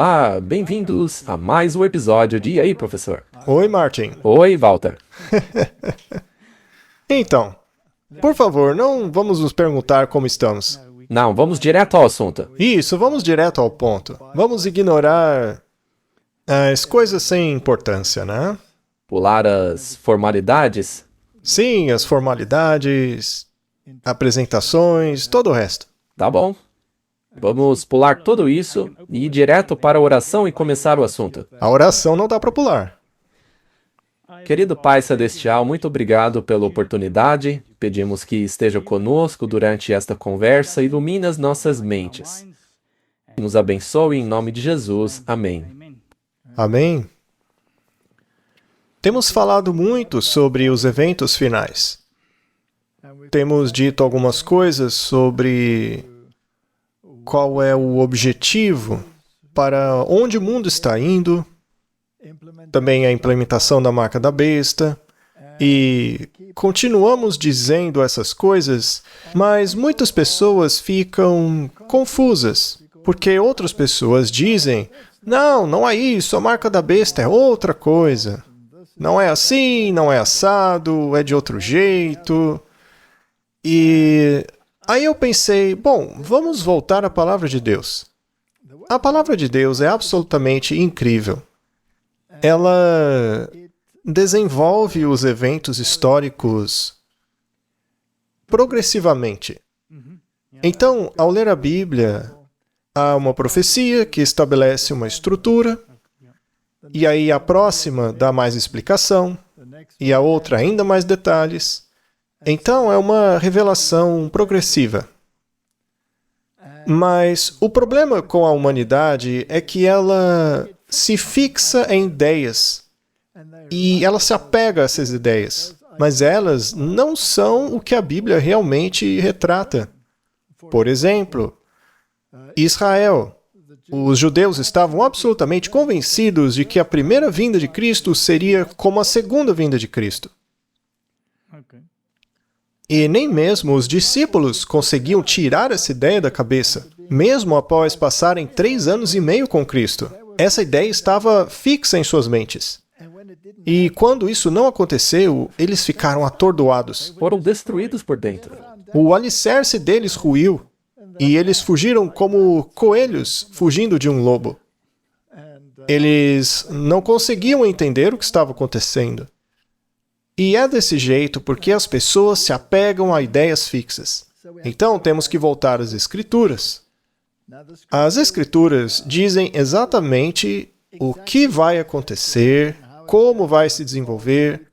Olá, bem-vindos a mais um episódio de E aí, professor? Oi, Martin. Oi, Walter. Então, por favor, não vamos nos perguntar como estamos. Não, vamos direto ao assunto. Isso, vamos direto ao ponto. Vamos ignorar as coisas sem importância, né? Pular as formalidades? Sim, as formalidades, apresentações, todo o resto. Tá bom. Vamos pular tudo isso e ir direto para a oração e começar o assunto. A oração não dá para pular. Querido Pai Celestial, muito obrigado pela oportunidade. Pedimos que esteja conosco durante esta conversa e ilumine as nossas mentes. Nos abençoe em nome de Jesus. Amém. Amém? Temos falado muito sobre os eventos finais. Temos dito algumas coisas sobre qual é o objetivo, para onde o mundo está indo, também a implementação da marca da besta, e continuamos dizendo essas coisas, mas muitas pessoas ficam confusas, porque outras pessoas dizem, não é isso, a marca da besta é outra coisa. Não é assim, não é assado, é de outro jeito. E aí eu pensei, bom, vamos voltar à palavra de Deus. A palavra de Deus é absolutamente incrível. Ela desenvolve os eventos históricos progressivamente. Então, ao ler a Bíblia, há uma profecia que estabelece uma estrutura, e aí a próxima dá mais explicação, e a outra ainda mais detalhes. Então, é uma revelação progressiva. Mas o problema com a humanidade é que ela se fixa em ideias e ela se apega a essas ideias, mas elas não são o que a Bíblia realmente retrata. Por exemplo, Israel. Os judeus estavam absolutamente convencidos de que a primeira vinda de Cristo seria como a segunda vinda de Cristo. E nem mesmo os discípulos conseguiam tirar essa ideia da cabeça, mesmo após passarem 3 anos e meio com Cristo. Essa ideia estava fixa em suas mentes. E quando isso não aconteceu, eles ficaram atordoados. Foram destruídos por dentro. O alicerce deles ruiu, e eles fugiram como coelhos fugindo de um lobo. Eles não conseguiam entender o que estava acontecendo. E é desse jeito porque as pessoas se apegam a ideias fixas. Então, temos que voltar às Escrituras. As Escrituras dizem exatamente o que vai acontecer, como vai se desenvolver.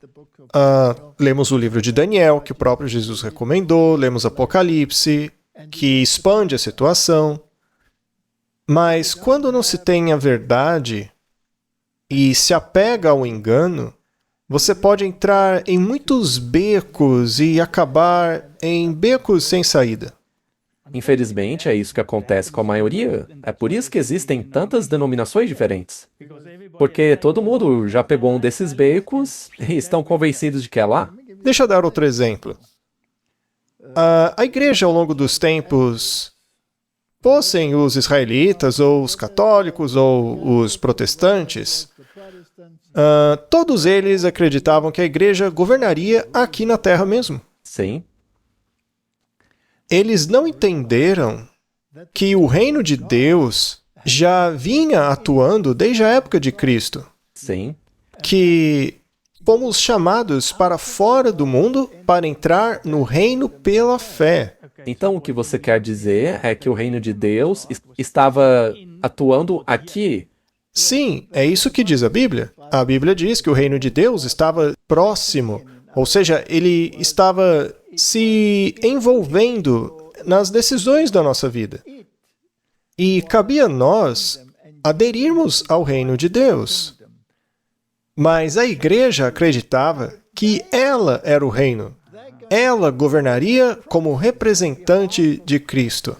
Lemos o livro de Daniel, que o próprio Jesus recomendou, lemos Apocalipse, que expande a situação. Mas quando não se tem a verdade e se apega ao engano, você pode entrar em muitos becos e acabar em becos sem saída. Infelizmente, é isso que acontece com a maioria. É por isso que existem tantas denominações diferentes. Porque todo mundo já pegou um desses becos e estão convencidos de que é lá. Deixa eu dar outro exemplo. A igreja, ao longo dos tempos, fossem os israelitas, ou os católicos, ou os protestantes, todos eles acreditavam que a igreja governaria aqui na Terra mesmo. Sim. Eles não entenderam que o reino de Deus já vinha atuando desde a época de Cristo. Sim. Que fomos chamados para fora do mundo para entrar no reino pela fé. Então, o que você quer dizer é que o reino de Deus estava atuando aqui. Sim, é isso que diz a Bíblia. A Bíblia diz que o reino de Deus estava próximo, ou seja, ele estava se envolvendo nas decisões da nossa vida. E cabia a nós aderirmos ao reino de Deus. Mas a igreja acreditava que ela era o reino. Ela governaria como representante de Cristo.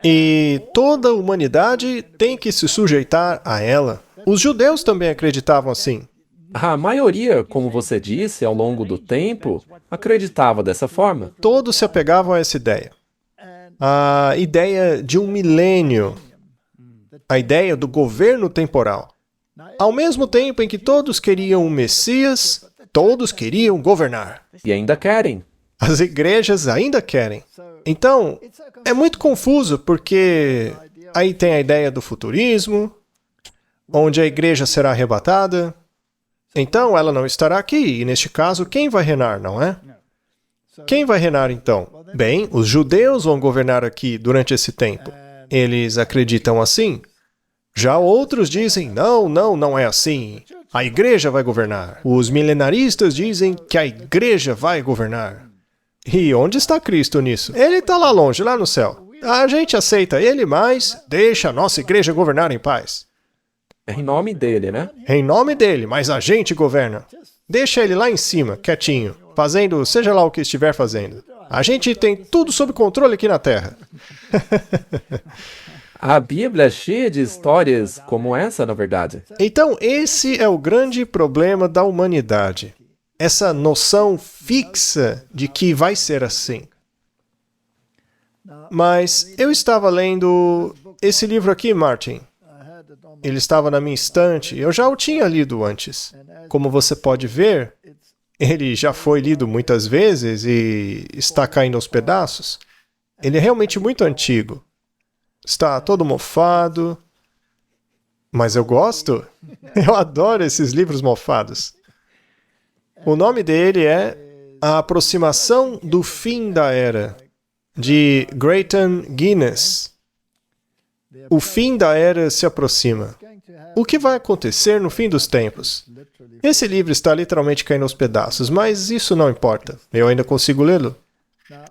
E toda a humanidade tem que se sujeitar a ela. Os judeus também acreditavam assim. A maioria, como você disse, ao longo do tempo, acreditava dessa forma. Todos se apegavam a essa ideia. A ideia de um milênio. a ideia do governo temporal. Ao mesmo tempo em que todos queriam um Messias, todos queriam governar. E ainda querem. As igrejas ainda querem. Então, é muito confuso porque aí tem a ideia do futurismo, onde a igreja será arrebatada. Então, ela não estará aqui, e neste caso, quem vai reinar, não é? Quem vai reinar, então? Bem, os judeus vão governar aqui durante esse tempo. Eles acreditam assim. Já outros dizem, não é assim. A igreja vai governar. Os milenaristas dizem que a igreja vai governar. E onde está Cristo nisso? Ele está lá longe, lá no céu. A gente aceita ele, mas deixa a nossa igreja governar em paz. É em nome dele, né? Em nome dele, mas a gente governa. Deixa ele lá em cima, quietinho, fazendo seja lá o que estiver fazendo. A gente tem tudo sob controle aqui na Terra. A Bíblia é cheia de histórias como essa, na verdade. Então, esse é o grande problema da humanidade. Essa noção fixa de que vai ser assim. Mas eu estava lendo esse livro aqui, Martin. Ele estava na minha estante, eu já o tinha lido antes. Como você pode ver, ele já foi lido muitas vezes e está caindo aos pedaços. Ele é realmente muito antigo. Está todo mofado. Mas eu gosto. Eu adoro esses livros mofados. O nome dele é A Aproximação do Fim da Era, de Grayton Guinness. O fim da era se aproxima. O que vai acontecer no fim dos tempos? Esse livro está literalmente caindo aos pedaços, mas isso não importa. Eu ainda consigo lê-lo.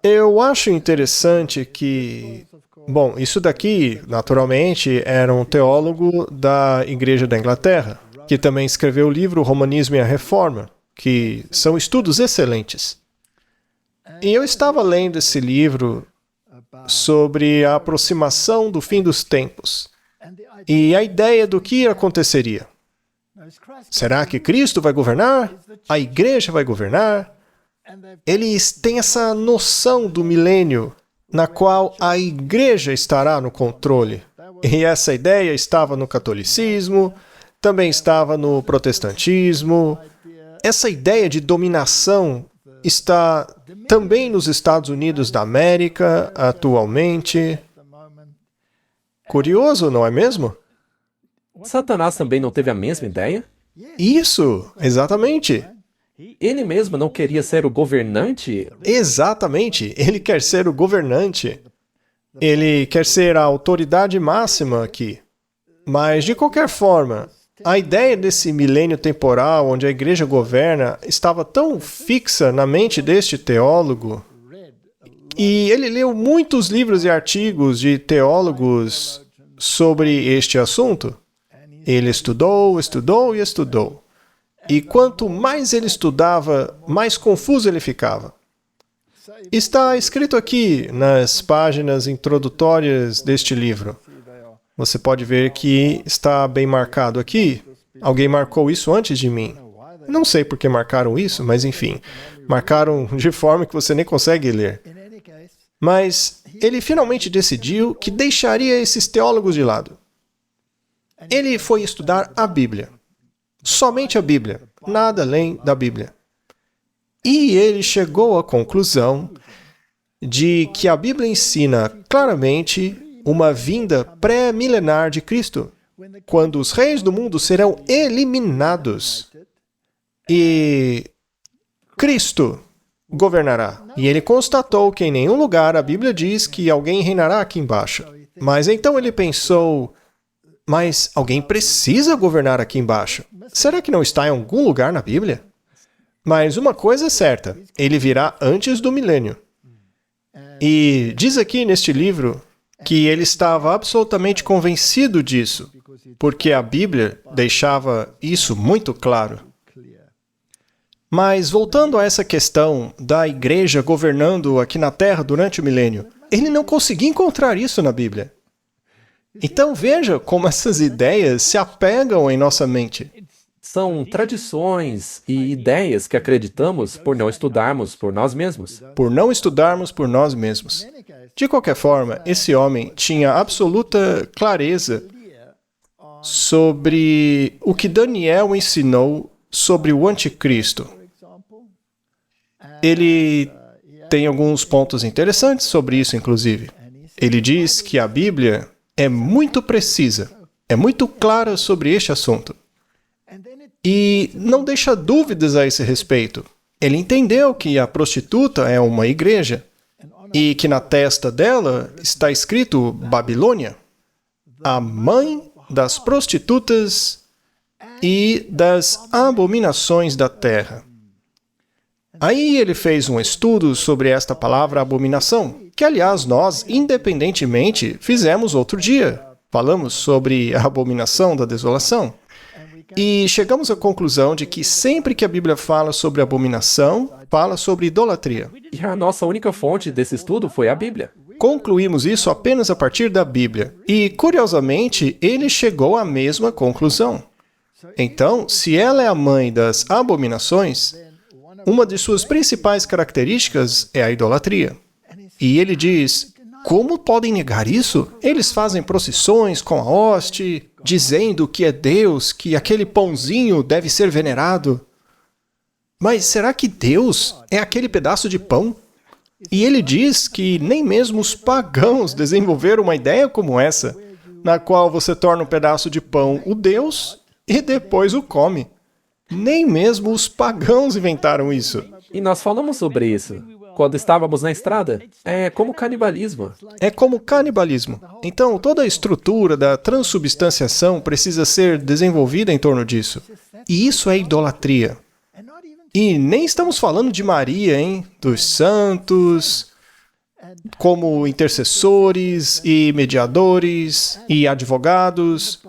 Eu acho interessante que... Bom, isso daqui, naturalmente, era um teólogo da Igreja da Inglaterra, que também escreveu o livro Romanismo e a Reforma, que são estudos excelentes. E eu estava lendo esse livro sobre a aproximação do fim dos tempos e a ideia do que aconteceria. Será que Cristo vai governar? A igreja vai governar? Eles têm essa noção do milênio na qual a igreja estará no controle. E essa ideia estava no catolicismo, também estava no protestantismo. Essa ideia de dominação está também nos Estados Unidos da América, atualmente. Curioso, não é mesmo? Satanás também não teve a mesma ideia? Isso, exatamente. Ele mesmo não queria ser o governante? Exatamente, ele quer ser o governante. Ele quer ser a autoridade máxima aqui. Mas, de qualquer forma, a ideia desse milênio temporal, onde a igreja governa, estava tão fixa na mente deste teólogo, e ele leu muitos livros e artigos de teólogos sobre este assunto. Ele estudou, estudou e estudou. E quanto mais ele estudava, mais confuso ele ficava. Está escrito aqui nas páginas introdutórias deste livro. Você pode ver que está bem marcado aqui. Alguém marcou isso antes de mim. Não sei por que marcaram isso, mas enfim. Marcaram de forma que você nem consegue ler. Mas ele finalmente decidiu que deixaria esses teólogos de lado. Ele foi estudar a Bíblia. Somente a Bíblia. Nada além da Bíblia. E ele chegou à conclusão de que a Bíblia ensina claramente uma vinda pré-milenar de Cristo, quando os reis do mundo serão eliminados e Cristo governará. E ele constatou que em nenhum lugar a Bíblia diz que alguém reinará aqui embaixo. Mas então ele pensou, mas alguém precisa governar aqui embaixo. Será que não está em algum lugar na Bíblia? Mas uma coisa é certa, ele virá antes do milênio. E diz aqui neste livro que ele estava absolutamente convencido disso, porque a Bíblia deixava isso muito claro. Mas voltando a essa questão da igreja governando aqui na Terra durante o milênio, ele não conseguia encontrar isso na Bíblia. Então veja como essas ideias se apegam em nossa mente. São tradições e ideias que acreditamos por não estudarmos por nós mesmos. Por não estudarmos por nós mesmos. De qualquer forma, esse homem tinha absoluta clareza sobre o que Daniel ensinou sobre o anticristo. Ele tem alguns pontos interessantes sobre isso, inclusive. Ele diz que a Bíblia é muito precisa, é muito clara sobre este assunto. E não deixa dúvidas a esse respeito. Ele entendeu que a prostituta é uma igreja e que na testa dela está escrito Babilônia, a mãe das prostitutas e das abominações da terra. Aí ele fez um estudo sobre esta palavra abominação, que aliás nós, independentemente, fizemos outro dia. Falamos sobre a abominação da desolação. E chegamos à conclusão de que sempre que a Bíblia fala sobre abominação, fala sobre idolatria. E a nossa única fonte desse estudo foi a Bíblia. Concluímos isso apenas a partir da Bíblia. E, curiosamente, ele chegou à mesma conclusão. Então, se ela é a mãe das abominações, uma de suas principais características é a idolatria. E ele diz, como podem negar isso? Eles fazem procissões com a hoste, dizendo que é Deus, que aquele pãozinho deve ser venerado. Mas será que Deus é aquele pedaço de pão? E ele diz que nem mesmo os pagãos desenvolveram uma ideia como essa, na qual você torna um pedaço de pão o Deus e depois o come. Nem mesmo os pagãos inventaram isso. E nós falamos sobre isso quando estávamos na estrada. É como canibalismo. É como canibalismo. Então, toda a estrutura da transubstanciação precisa ser desenvolvida em torno disso. E isso é idolatria. E nem estamos falando de Maria, hein? Dos santos, como intercessores e mediadores e advogados,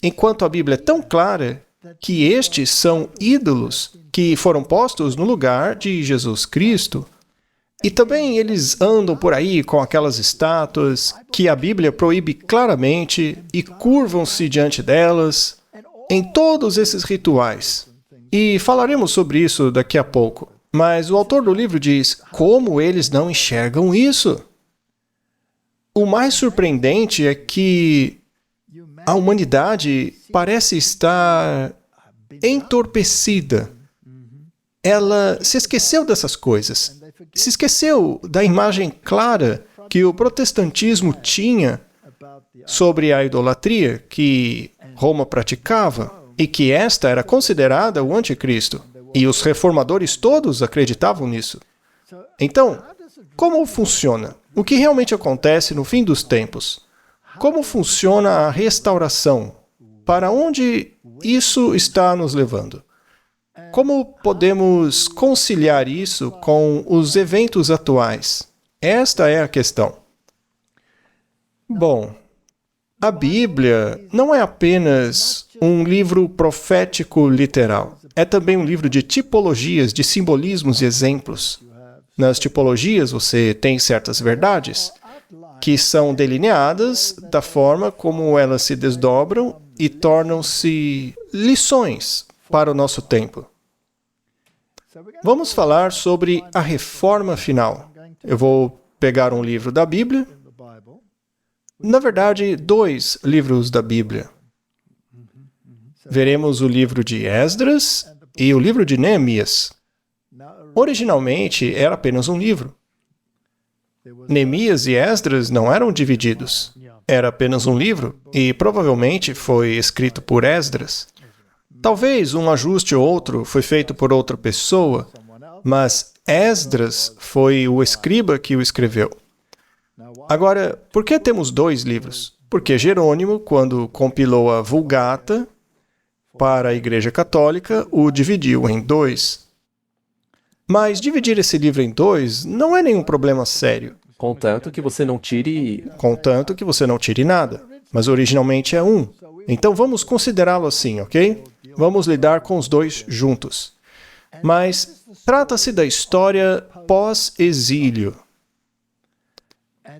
enquanto a Bíblia é tão clara que estes são ídolos que foram postos no lugar de Jesus Cristo. E também eles andam por aí com aquelas estátuas que a Bíblia proíbe claramente e curvam-se diante delas em todos esses rituais. E falaremos sobre isso daqui a pouco. Mas o autor do livro diz, como eles não enxergam isso? O mais surpreendente é que a humanidade parece estar entorpecida. Ela se esqueceu dessas coisas. Se esqueceu da imagem clara que o protestantismo tinha sobre a idolatria que Roma praticava e que esta era considerada o anticristo. E os reformadores todos acreditavam nisso. Então, como funciona? O que realmente acontece no fim dos tempos? Como funciona a restauração? Para onde isso está nos levando? Como podemos conciliar isso com os eventos atuais? Esta é a questão. Bom, a Bíblia não é apenas um livro profético literal. É também um livro de tipologias, de simbolismos e exemplos. Nas tipologias você tem certas verdades que são delineadas da forma como elas se desdobram e tornam-se lições para o nosso tempo. Vamos falar sobre a reforma final. Eu vou pegar um livro da Bíblia, na verdade, 2 livros da Bíblia. Veremos o livro de Esdras e o livro de Neemias. Originalmente, era apenas um livro. Neemias e Esdras não eram divididos. Era apenas um livro e provavelmente foi escrito por Esdras. Talvez um ajuste ou outro foi feito por outra pessoa, mas Esdras foi o escriba que o escreveu. Agora, por que temos 2 livros? Porque Jerônimo, quando compilou a Vulgata para a Igreja Católica, o dividiu em 2. Mas dividir esse livro em 2 não é nenhum problema sério. Contanto que você não tire... Contanto que você não tire nada. Mas originalmente é 1. Então vamos considerá-lo assim, ok? Vamos lidar com os 2 juntos. Mas trata-se da história pós-exílio.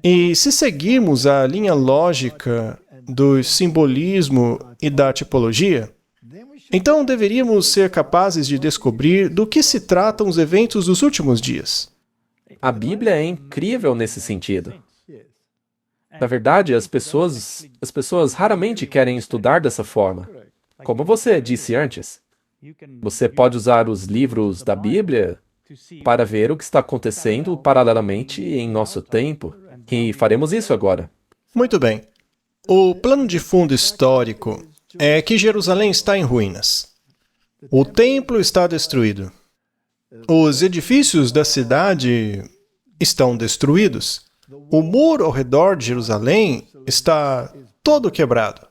E se seguirmos a linha lógica do simbolismo e da tipologia, então deveríamos ser capazes de descobrir do que se tratam os eventos dos últimos dias. A Bíblia é incrível nesse sentido. Na verdade, as pessoas raramente querem estudar dessa forma. Como você disse antes, você pode usar os livros da Bíblia para ver o que está acontecendo paralelamente em nosso tempo, e faremos isso agora. Muito bem. O plano de fundo histórico é que Jerusalém está em ruínas. O templo está destruído. Os edifícios da cidade estão destruídos. O muro ao redor de Jerusalém está todo quebrado.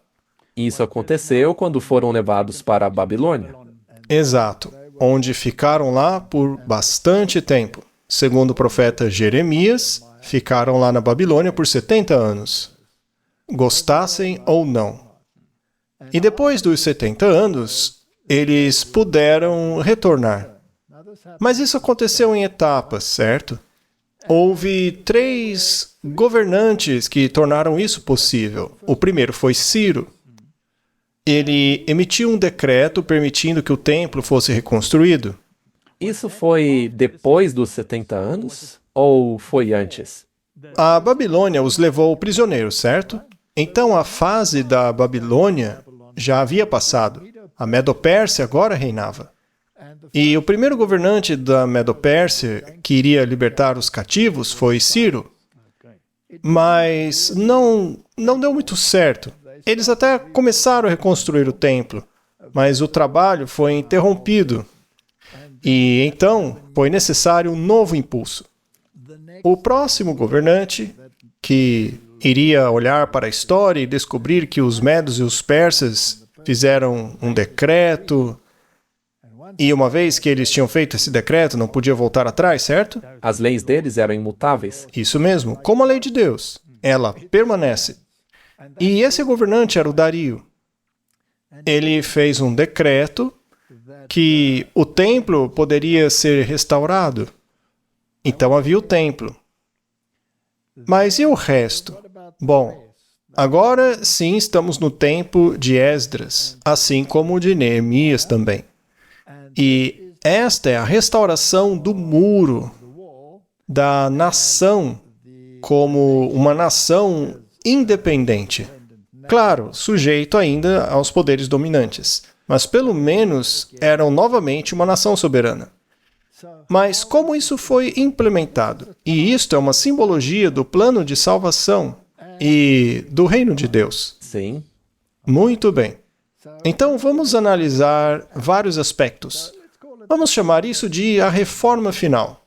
Isso aconteceu quando foram levados para a Babilônia. Exato, onde ficaram lá por bastante tempo. Segundo o profeta Jeremias, ficaram lá na Babilônia por 70 anos. Gostassem ou não. E depois dos 70 anos, eles puderam retornar. Mas isso aconteceu em etapas, certo? Houve 3 governantes que tornaram isso possível. O primeiro foi Ciro. Ele emitiu um decreto permitindo que o templo fosse reconstruído. Isso foi depois dos 70 anos ou foi antes? A Babilônia os levou prisioneiros, certo? Então a fase da Babilônia já havia passado. A Medo-Pérsia agora reinava. E o primeiro governante da Medo-Pérsia que iria libertar os cativos foi Ciro. Mas não deu muito certo. Eles até começaram a reconstruir o templo, mas o trabalho foi interrompido. E então foi necessário um novo impulso. O próximo governante, que iria olhar para a história e descobrir que os medos e os persas fizeram um decreto, e uma vez que eles tinham feito esse decreto, não podia voltar atrás, certo? As leis deles eram imutáveis. Isso mesmo, como a lei de Deus. Ela permanece. E esse governante era o Dario. Ele fez um decreto que o templo poderia ser restaurado. Então havia o templo. Mas e o resto? Bom, agora sim estamos no tempo de Esdras, assim como o de Neemias também. E esta é a restauração do muro, da nação como uma nação independente. Claro, sujeito ainda aos poderes dominantes, mas pelo menos eram novamente uma nação soberana. Mas como isso foi implementado? E isto é uma simbologia do plano de salvação e do reino de Deus. Sim. Muito bem. Então vamos analisar vários aspectos. Vamos chamar isso de a reforma final.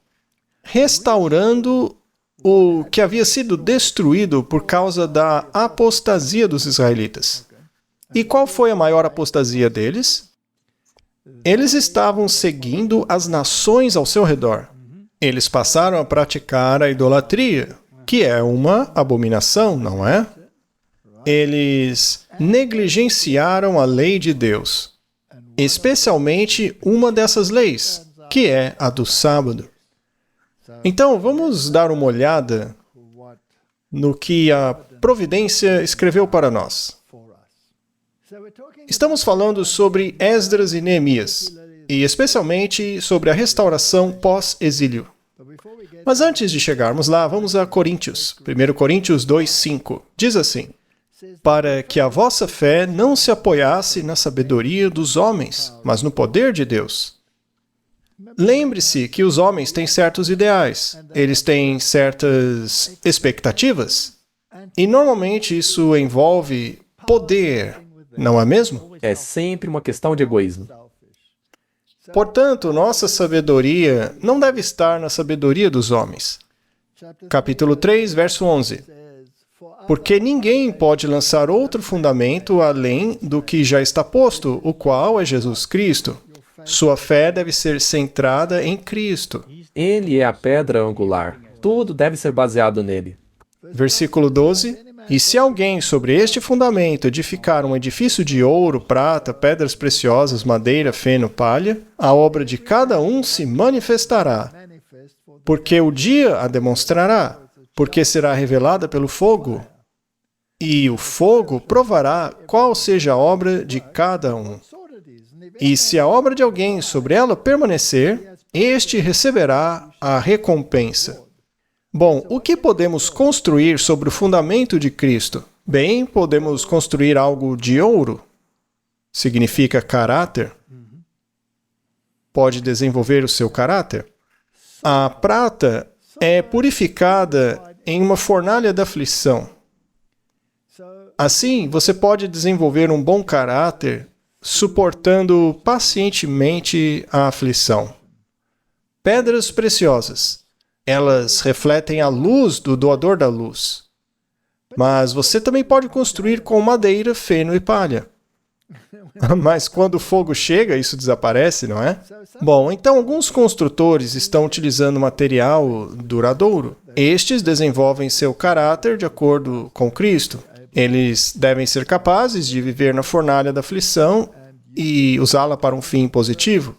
Restaurando o que havia sido destruído por causa da apostasia dos israelitas. E qual foi a maior apostasia deles? Eles estavam seguindo as nações ao seu redor. Eles passaram a praticar a idolatria, que é uma abominação, não é? Eles negligenciaram a lei de Deus, especialmente uma dessas leis, que é a do sábado. Então, vamos dar uma olhada no que a Providência escreveu para nós. Estamos falando sobre Esdras e Neemias, e especialmente sobre a restauração pós-exílio. Mas antes de chegarmos lá, vamos a Coríntios. 1 Coríntios 2:5. Diz assim: para que a vossa fé não se apoiasse na sabedoria dos homens, mas no poder de Deus. Lembre-se que os homens têm certos ideais, eles têm certas expectativas, e normalmente isso envolve poder, não é mesmo? É sempre uma questão de egoísmo. Portanto, nossa sabedoria não deve estar na sabedoria dos homens. Capítulo 3, verso 11. Porque ninguém pode lançar outro fundamento além do que já está posto, o qual é Jesus Cristo. Sua fé deve ser centrada em Cristo. Ele é a pedra angular. Tudo deve ser baseado nele. Versículo 12. E se alguém sobre este fundamento edificar um edifício de ouro, prata, pedras preciosas, madeira, feno, palha, a obra de cada um se manifestará, porque o dia a demonstrará, porque será revelada pelo fogo. E o fogo provará qual seja a obra de cada um. E se a obra de alguém sobre ela permanecer, este receberá a recompensa. Bom, o que podemos construir sobre o fundamento de Cristo? Bem, podemos construir algo de ouro. Significa caráter. Pode desenvolver o seu caráter. A prata é purificada em uma fornalha da aflição. Assim, você pode desenvolver um bom caráter suportando pacientemente a aflição. Pedras preciosas. Elas refletem a luz do doador da luz. Mas você também pode construir com madeira, feno e palha. Mas quando o fogo chega, isso desaparece, não é? Bom, então alguns construtores estão utilizando material duradouro. Estes desenvolvem seu caráter de acordo com Cristo. Eles devem ser capazes de viver na fornalha da aflição e usá-la para um fim positivo,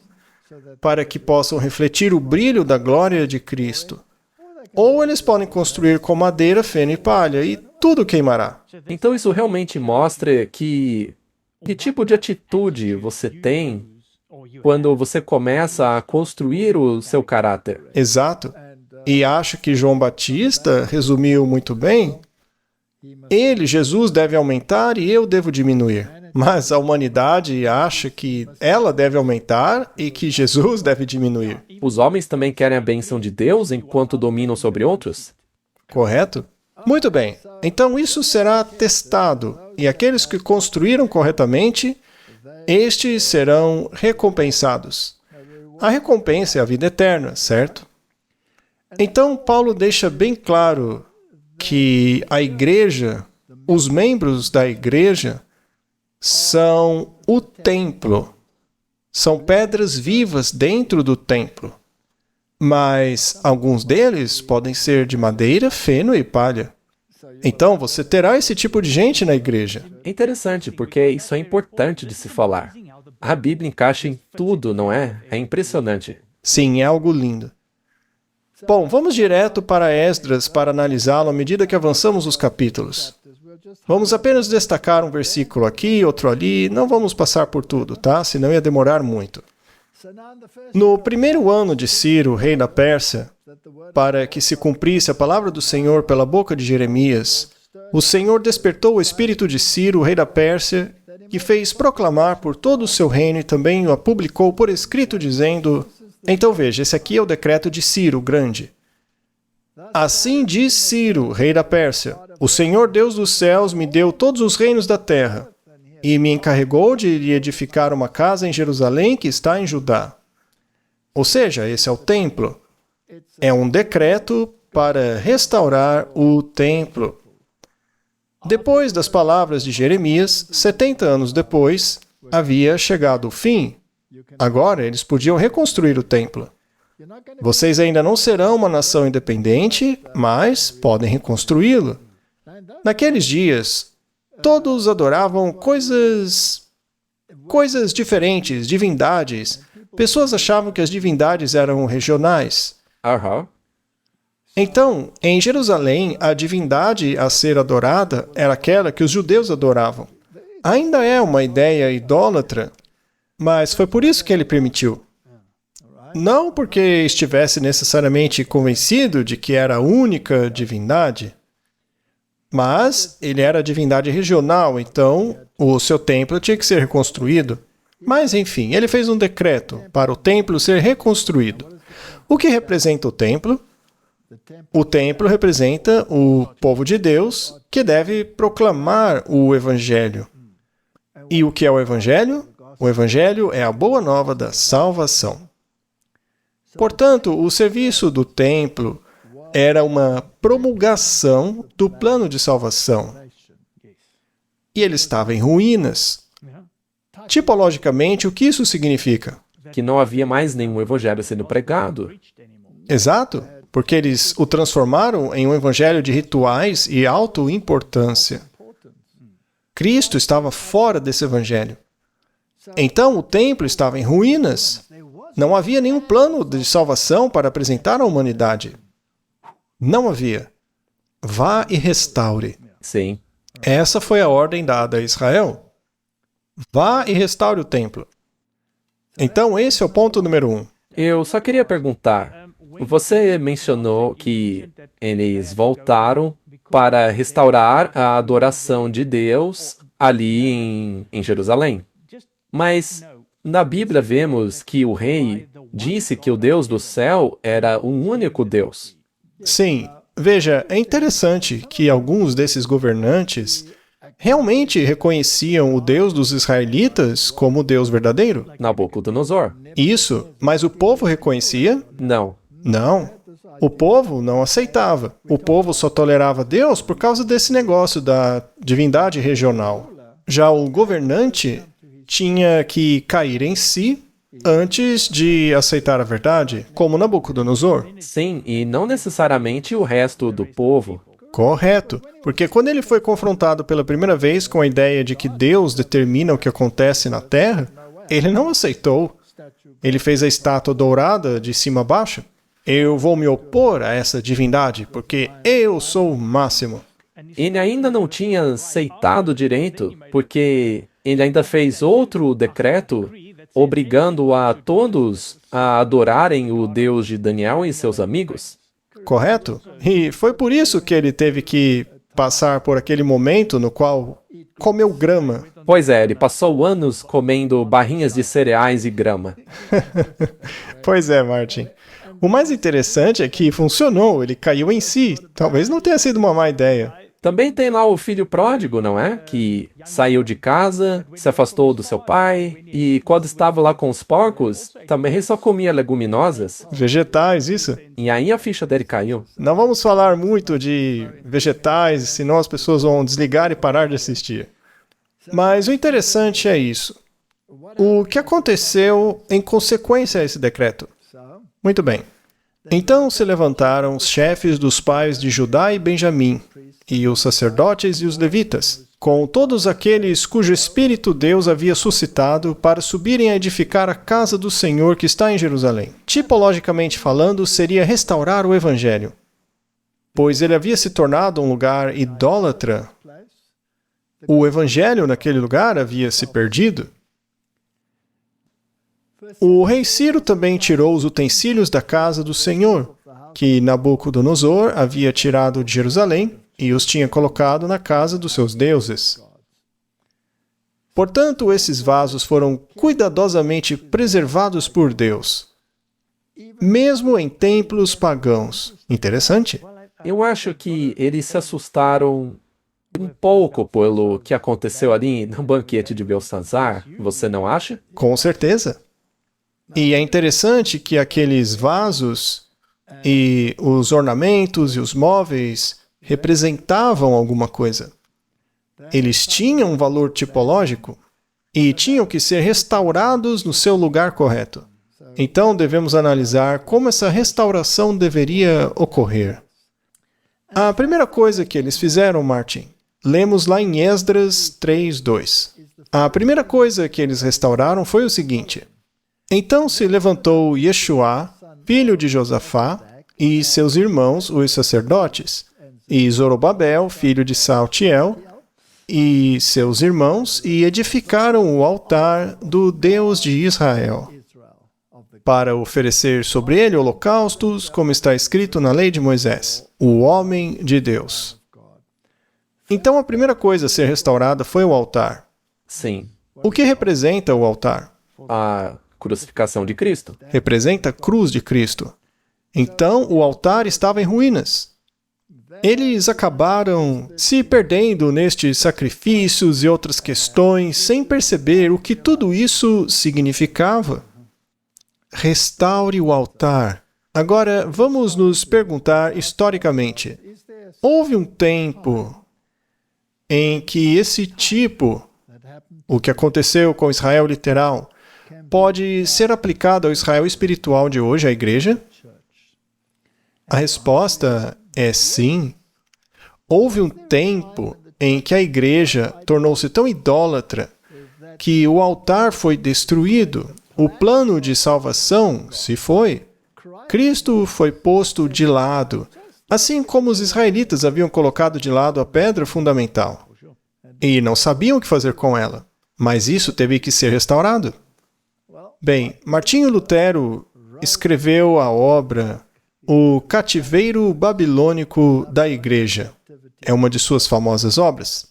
para que possam refletir o brilho da glória de Cristo. Ou eles podem construir com madeira, feno e palha, e tudo queimará. Então isso realmente mostra que tipo de atitude você tem quando você começa a construir o seu caráter. Exato. E acho que João Batista resumiu muito bem. Ele, Jesus, deve aumentar e eu devo diminuir. Mas a humanidade acha que ela deve aumentar e que Jesus deve diminuir. Os homens também querem a bênção de Deus enquanto dominam sobre outros? Correto? Muito bem. Então isso será testado. E aqueles que construíram corretamente, estes serão recompensados. A recompensa é a vida eterna, certo? Então Paulo deixa bem claro que a igreja, os membros da igreja, são o templo. São pedras vivas dentro do templo. Mas alguns deles podem ser de madeira, feno e palha. Então você terá esse tipo de gente na igreja. É interessante, porque isso é importante de se falar. A Bíblia encaixa em tudo, não é? É impressionante. Sim, é algo lindo. Bom, vamos direto para Esdras para analisá-lo à medida que avançamos os capítulos. Vamos apenas destacar um versículo aqui, outro ali, não vamos passar por tudo, tá? Senão ia demorar muito. No primeiro ano de Ciro, rei da Pérsia, para que se cumprisse a palavra do Senhor pela boca de Jeremias, o Senhor despertou o espírito de Ciro, rei da Pérsia, que fez proclamar por todo o seu reino e também o publicou por escrito, dizendo... Então veja, esse aqui é o decreto de Ciro, grande. Assim diz Ciro, rei da Pérsia, o Senhor Deus dos céus me deu todos os reinos da terra, e me encarregou de lhe edificar uma casa em Jerusalém que está em Judá. Ou seja, esse é o templo. É um decreto para restaurar o templo. Depois das palavras de Jeremias, 70 anos depois, havia chegado o fim. Agora eles podiam reconstruir o templo. Vocês ainda não serão uma nação independente, mas podem reconstruí-lo. Naqueles dias, todos adoravam coisas diferentes, divindades. Pessoas achavam que as divindades eram regionais. Então, em Jerusalém, a divindade a ser adorada era aquela que os judeus adoravam. Ainda é uma ideia idólatra, mas foi por isso que ele permitiu. Não porque estivesse necessariamente convencido de que era a única divindade, mas ele era a divindade regional, então o seu templo tinha que ser reconstruído. Mas, enfim, ele fez um decreto para o templo ser reconstruído. O que representa o templo? O templo representa o povo de Deus que deve proclamar o Evangelho. E o que é o Evangelho? O Evangelho é a boa nova da salvação. Portanto, o serviço do templo era uma promulgação do plano de salvação. E ele estava em ruínas. Tipologicamente, o que isso significa? Que não havia mais nenhum evangelho sendo pregado. Exato, porque eles o transformaram em um evangelho de rituais e autoimportância. Cristo estava fora desse evangelho. Então, o templo estava em ruínas. Não havia nenhum plano de salvação para apresentar à humanidade. Não havia. Vá e restaure. Sim. Essa foi a ordem dada a Israel. Vá e restaure o templo. Então, esse é o ponto número 1. Eu só queria perguntar, Você mencionou que eles voltaram para restaurar a adoração de Deus ali em Jerusalém. Mas na Bíblia vemos que o rei disse que o Deus do céu era um único Deus. Sim, veja, é interessante que alguns desses governantes realmente reconheciam o Deus dos israelitas como o Deus verdadeiro. Nabucodonosor. Isso, mas o povo reconhecia? Não. Não. O povo não aceitava. O povo só tolerava Deus por causa desse negócio da divindade regional. Já o governante tinha que cair em si antes de aceitar a verdade, como Nabucodonosor. Sim, e não necessariamente o resto do povo. Correto, porque quando ele foi confrontado pela primeira vez com a ideia de que Deus determina o que acontece na Terra, ele não aceitou. Ele fez a estátua dourada de cima a baixo. Eu vou me opor a essa divindade, porque eu sou o máximo. Ele ainda não tinha aceitado direito, porque ele ainda fez outro decreto obrigando a todos a adorarem o Deus de Daniel e seus amigos. Correto? E foi por isso que ele teve que passar por aquele momento no qual comeu grama. Pois é, ele passou anos comendo barrinhas de cereais e grama. Pois é, Martin. O mais interessante é que funcionou, ele caiu em si. Talvez não tenha sido uma má ideia. Também tem lá o filho pródigo, não é? Que saiu de casa, se afastou do seu pai, e quando estava lá com os porcos, também só comia leguminosas. Vegetais, isso? E aí a ficha dele caiu. Não vamos falar muito de vegetais, senão as pessoas vão desligar e parar de assistir. Mas o interessante é isso. O que aconteceu em consequência a esse decreto? Muito bem. Então se levantaram os chefes dos pais de Judá e Benjamim, e os sacerdotes e os levitas, com todos aqueles cujo espírito Deus havia suscitado para subirem a edificar a casa do Senhor que está em Jerusalém. Tipologicamente falando, seria restaurar o evangelho, pois ele havia se tornado um lugar idólatra. O evangelho naquele lugar havia se perdido. O rei Ciro também tirou os utensílios da casa do Senhor, que Nabucodonosor havia tirado de Jerusalém, e os tinha colocado na casa dos seus deuses. Portanto, esses vasos foram cuidadosamente preservados por Deus, mesmo em templos pagãos. Interessante? Eu acho que eles se assustaram um pouco pelo que aconteceu ali no banquete de Belsassar, você não acha? Com certeza. E é interessante que aqueles vasos e os ornamentos e os móveis representavam alguma coisa. Eles tinham um valor tipológico e tinham que ser restaurados no seu lugar correto. Então devemos analisar como essa restauração deveria ocorrer. A primeira coisa que eles fizeram, Martin, lemos lá em Esdras 3:2. A primeira coisa que eles restauraram foi o seguinte: então se levantou Yeshua, filho de Josafá, e seus irmãos, os sacerdotes, e Zorobabel, filho de Saltiel, e seus irmãos, e edificaram o altar do Deus de Israel, para oferecer sobre ele holocaustos, como está escrito na lei de Moisés, o homem de Deus. Então a primeira coisa a ser restaurada foi o altar. Sim. O que representa o altar? A crucificação de Cristo. Representa a cruz de Cristo. Então o altar estava em ruínas. Eles acabaram se perdendo nestes sacrifícios e outras questões sem perceber o que tudo isso significava. Restaure o altar. Agora, vamos nos perguntar historicamente. Houve um tempo em que esse tipo, o que aconteceu com Israel literal, pode ser aplicado ao Israel espiritual de hoje, à igreja? A resposta é sim. Houve um tempo em que a igreja tornou-se tão idólatra que o altar foi destruído, o plano de salvação se foi. Cristo foi posto de lado, assim como os israelitas haviam colocado de lado a pedra fundamental. E não sabiam o que fazer com ela, mas isso teve que ser restaurado. Bem, Martinho Lutero escreveu a obra O Cativeiro Babilônico da Igreja é uma de suas famosas obras.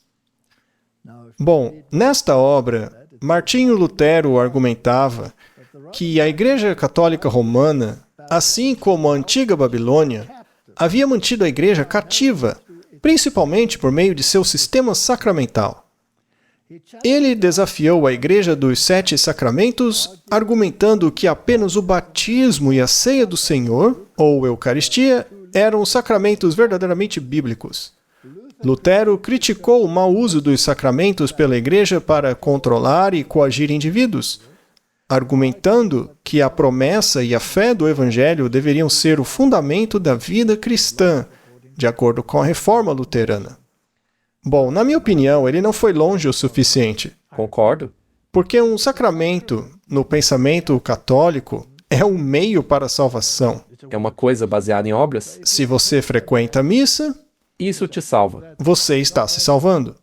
Bom, nesta obra, Martinho Lutero argumentava que a Igreja Católica Romana, assim como a antiga Babilônia, havia mantido a Igreja cativa, principalmente por meio de seu sistema sacramental. Ele desafiou a Igreja dos Sete Sacramentos, argumentando que apenas o batismo e a ceia do Senhor, ou Eucaristia, eram os sacramentos verdadeiramente bíblicos. Lutero criticou o mau uso dos sacramentos pela Igreja para controlar e coagir indivíduos, argumentando que a promessa e a fé do Evangelho deveriam ser o fundamento da vida cristã, de acordo com a Reforma Luterana. Bom, na minha opinião, ele não foi longe o suficiente. Concordo. Porque um sacramento, no pensamento católico, é um meio para a salvação. É uma coisa baseada em obras? Se você frequenta a missa, Isso te salva. você está se salvando.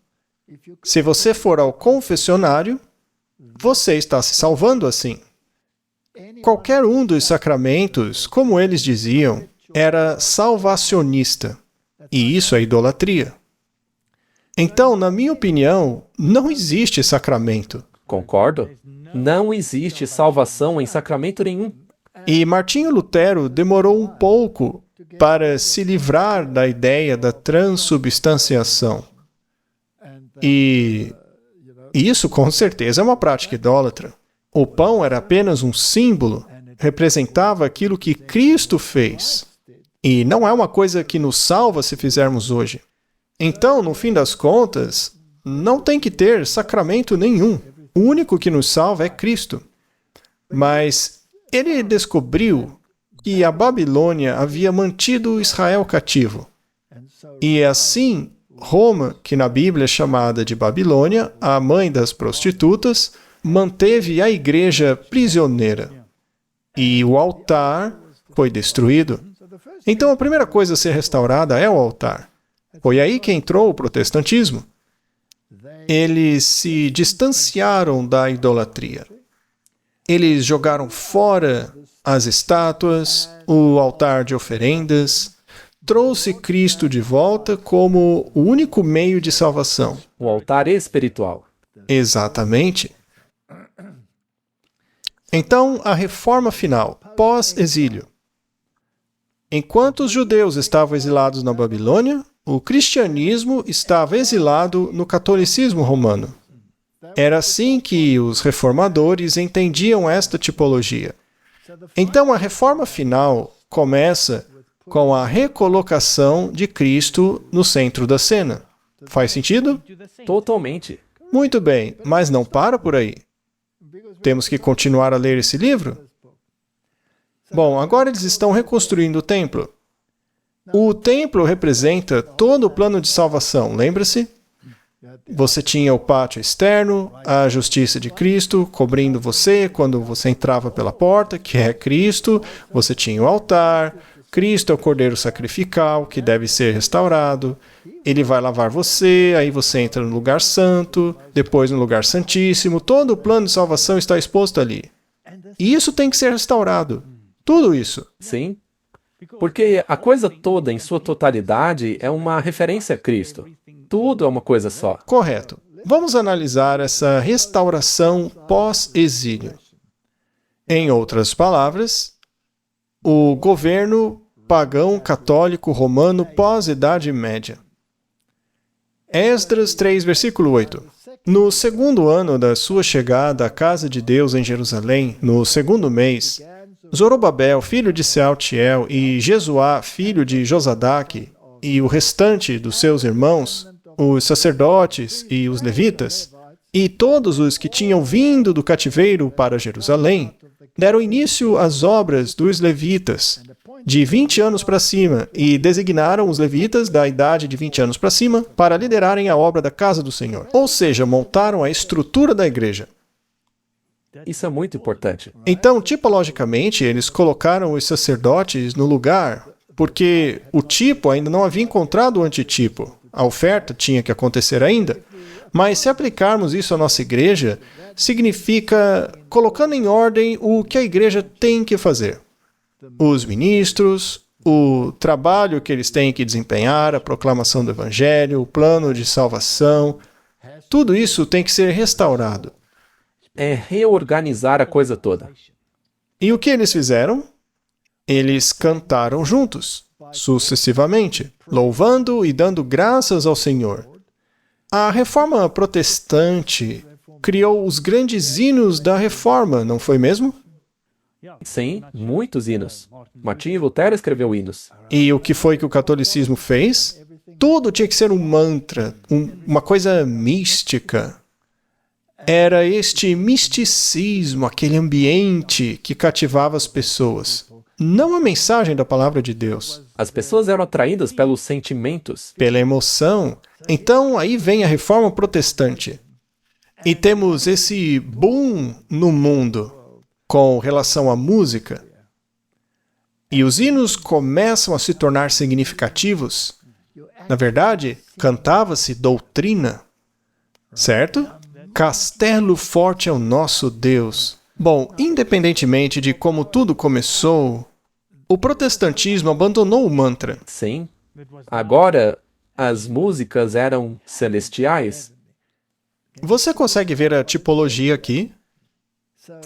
Se você for ao confessionário, você está se salvando assim. Qualquer um dos sacramentos, como eles diziam, era salvacionista. E isso é idolatria. Então, na minha opinião, não existe sacramento. Concordo? Não existe salvação em sacramento nenhum. E Martinho Lutero demorou um pouco para se livrar da ideia da transubstanciação. E isso, com certeza, é uma prática idólatra. O pão era apenas um símbolo, representava aquilo que Cristo fez. E não é uma coisa que nos salva se fizermos hoje. Então, no fim das contas, não tem que ter sacramento nenhum. O único que nos salva é Cristo. Mas ele descobriu que a Babilônia havia mantido Israel cativo. E assim, Roma, que na Bíblia é chamada de Babilônia, a mãe das prostitutas, manteve a igreja prisioneira. E o altar foi destruído. Então, a primeira coisa a ser restaurada é o altar. Foi aí que entrou o protestantismo. Eles se distanciaram da idolatria. Eles jogaram fora as estátuas, o altar de oferendas, trouxe Cristo de volta como o único meio de salvação. O altar espiritual. Exatamente. Então, a reforma final, pós-exílio. Enquanto os judeus estavam exilados na Babilônia, o cristianismo estava exilado no catolicismo romano. Era assim que os reformadores entendiam esta tipologia. Então, a reforma final começa com a recolocação de Cristo no centro da cena. Faz sentido? Totalmente. Muito bem, mas não para por aí. Temos que continuar a ler esse livro? Bom, agora eles estão reconstruindo o templo. O templo representa todo o plano de salvação, lembra-se? Você tinha o pátio externo, a justiça de Cristo cobrindo você quando você entrava pela porta, que é Cristo. Você tinha o altar, Cristo é o cordeiro sacrificial, que deve ser restaurado. Ele vai lavar você, aí você entra no lugar santo, depois no lugar santíssimo. Todo o plano de salvação está exposto ali. E isso tem que ser restaurado. Tudo isso. Sim. Porque a coisa toda, em sua totalidade, é uma referência a Cristo. Tudo é uma coisa só. Correto. Vamos analisar essa restauração pós-exílio. Em outras palavras, o governo pagão católico romano pós-Idade Média. Esdras 3, versículo 8. No segundo ano da sua chegada à casa de Deus em Jerusalém, no segundo mês, Zorobabel, filho de Sealtiel, e Jesuá, filho de Josadaque, e o restante dos seus irmãos, os sacerdotes e os levitas, e todos os que tinham vindo do cativeiro para Jerusalém, deram início às obras dos levitas, de 20 anos para cima, e designaram os levitas da idade de 20 anos para cima para liderarem a obra da casa do Senhor. Ou seja, montaram a estrutura da igreja. Isso é muito importante. Então, tipologicamente, eles colocaram os sacerdotes no lugar, porque o tipo ainda não havia encontrado o antitipo. A oferta tinha que acontecer ainda. Mas se aplicarmos isso à nossa igreja, significa colocando em ordem o que a igreja tem que fazer. Os ministros, o trabalho que eles têm que desempenhar, a proclamação do Evangelho, o plano de salvação, tudo isso tem que ser restaurado. É reorganizar a coisa toda. E o que eles fizeram? Eles cantaram juntos, sucessivamente, louvando e dando graças ao Senhor. A Reforma Protestante criou os grandes hinos da Reforma, não foi mesmo? Sim, muitos hinos. Martinho Lutero escreveu hinos. E o que foi que o catolicismo fez? Tudo tinha que ser um mantra, uma coisa mística. Era este misticismo, aquele ambiente que cativava as pessoas. Não a mensagem da palavra de Deus. As pessoas eram atraídas pelos sentimentos. Pela emoção. Então, aí vem a Reforma Protestante. E temos esse boom no mundo com relação à música. E os hinos começam a se tornar significativos. Na verdade, cantava-se doutrina, certo? Castelo forte é o nosso Deus. Bom, independentemente de como tudo começou, o protestantismo abandonou o mantra. Sim. Agora, as músicas eram celestiais. Você consegue ver a tipologia aqui?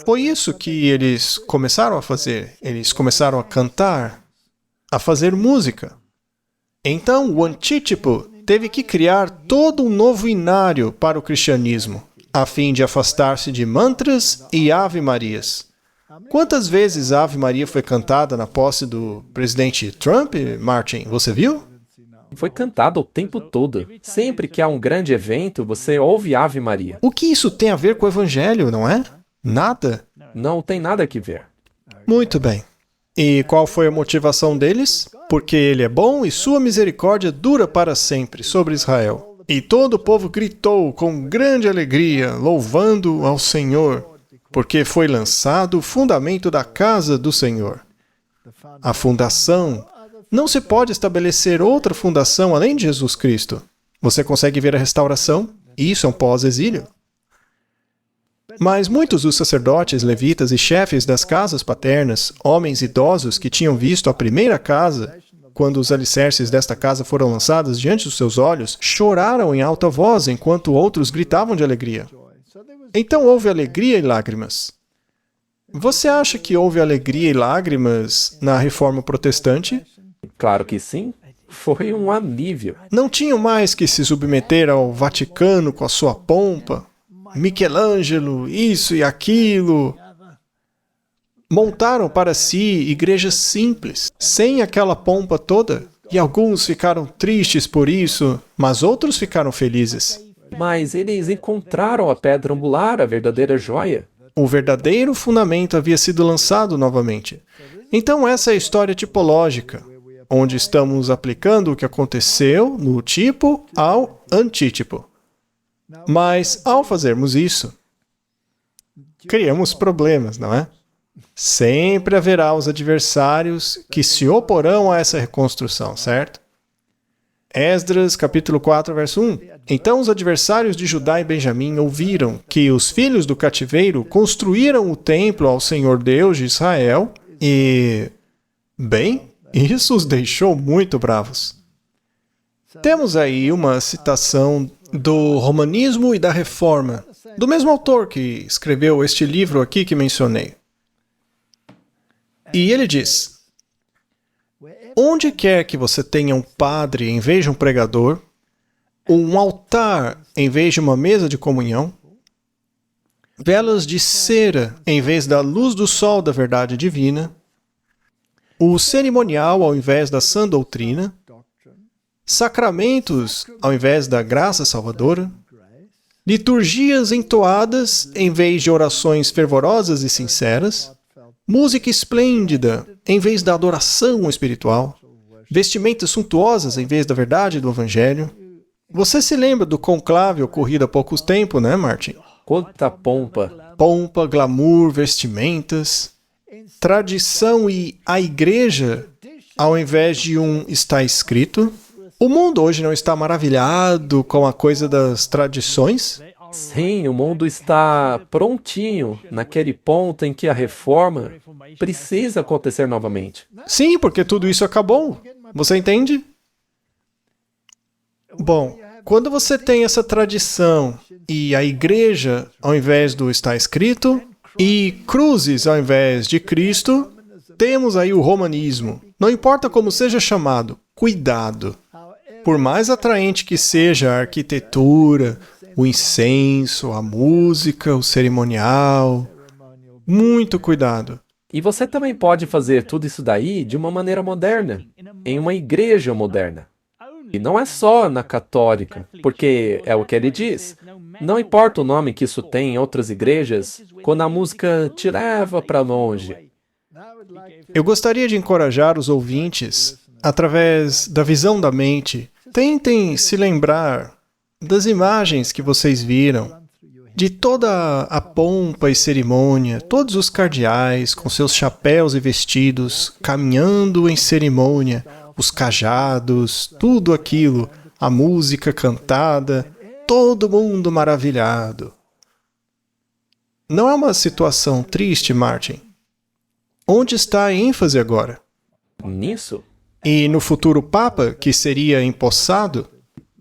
Foi isso que eles começaram a fazer. Eles começaram a cantar, a fazer música. Então, o Antítipo teve que criar todo um novo inário para o cristianismo, a fim de afastar-se de mantras e ave-marias. Quantas vezes a Ave Maria foi cantada na posse do presidente Trump, Martin? Você viu? Foi cantado o tempo todo. Sempre que há um grande evento, você ouve Ave Maria. O que isso tem a ver com o Evangelho, não é? Nada. Não tem nada que ver. Muito bem. E qual foi a motivação deles? Porque ele é bom e sua misericórdia dura para sempre sobre Israel. E todo o povo gritou com grande alegria, louvando ao Senhor, porque foi lançado o fundamento da casa do Senhor. A fundação. Não se pode estabelecer outra fundação além de Jesus Cristo. Você consegue ver a restauração? Isso é um pós-exílio. Mas muitos dos sacerdotes, levitas e chefes das casas paternas, homens idosos que tinham visto a primeira casa, quando os alicerces desta casa foram lançados diante dos seus olhos, choraram em alta voz, enquanto outros gritavam de alegria. Então houve alegria e lágrimas. Você acha que houve alegria e lágrimas na Reforma Protestante? Claro que sim. Foi um alívio. Não tinham mais que se submeter ao Vaticano com a sua pompa. Michelangelo, isso e aquilo. Montaram para si igrejas simples, sem aquela pompa toda. E alguns ficaram tristes por isso, mas outros ficaram felizes. Mas eles encontraram a pedra angular, a verdadeira joia. O verdadeiro fundamento havia sido lançado novamente. Então essa é a história tipológica, onde estamos aplicando o que aconteceu no tipo ao antítipo. Mas, ao fazermos isso, criamos problemas, não é? Sempre haverá os adversários que se oporão a essa reconstrução, certo? Esdras, capítulo 4, verso 1. Então os adversários de Judá e Benjamim ouviram que os filhos do cativeiro construíram o templo ao Senhor Deus de Israel e... Bem, isso os deixou muito bravos. Temos aí uma citação do Romanismo e da Reforma, do mesmo autor que escreveu este livro aqui que mencionei. E ele diz: onde quer que você tenha um padre em vez de um pregador, um altar em vez de uma mesa de comunhão, velas de cera em vez da luz do sol da verdade divina, o cerimonial ao invés da sã doutrina, sacramentos ao invés da graça salvadora, liturgias entoadas em vez de orações fervorosas e sinceras, música esplêndida em vez da adoração espiritual, vestimentas suntuosas em vez da verdade do Evangelho. Você se lembra do conclave ocorrido há pouco tempo, né, Martin? Quanta pompa. Pompa, glamour, vestimentas, tradição e a igreja, ao invés de um está escrito. O mundo hoje não está maravilhado com a coisa das tradições? Sim, o mundo está prontinho naquele ponto em que a reforma precisa acontecer novamente. Sim, porque tudo isso acabou. Você entende? Bom, quando você tem essa tradição e a igreja, ao invés do está escrito, e cruzes ao invés de Cristo, temos aí o romanismo. Não importa como seja chamado, cuidado. Por mais atraente que seja a arquitetura, o incenso, a música, o cerimonial, muito cuidado. E você também pode fazer tudo isso daí de uma maneira moderna, em uma igreja moderna. E não é só na católica, porque é o que ele diz. Não importa o nome que isso tem em outras igrejas, quando a música te leva para longe. Eu gostaria de encorajar os ouvintes, através da visão da mente, tentem se lembrar das imagens que vocês viram, de toda a pompa e cerimônia, todos os cardeais com seus chapéus e vestidos, caminhando em cerimônia, os cajados, tudo aquilo, a música cantada, todo mundo maravilhado. Não é uma situação triste, Martin? Onde está a ênfase agora? Nisso? E no futuro Papa, que seria empossado?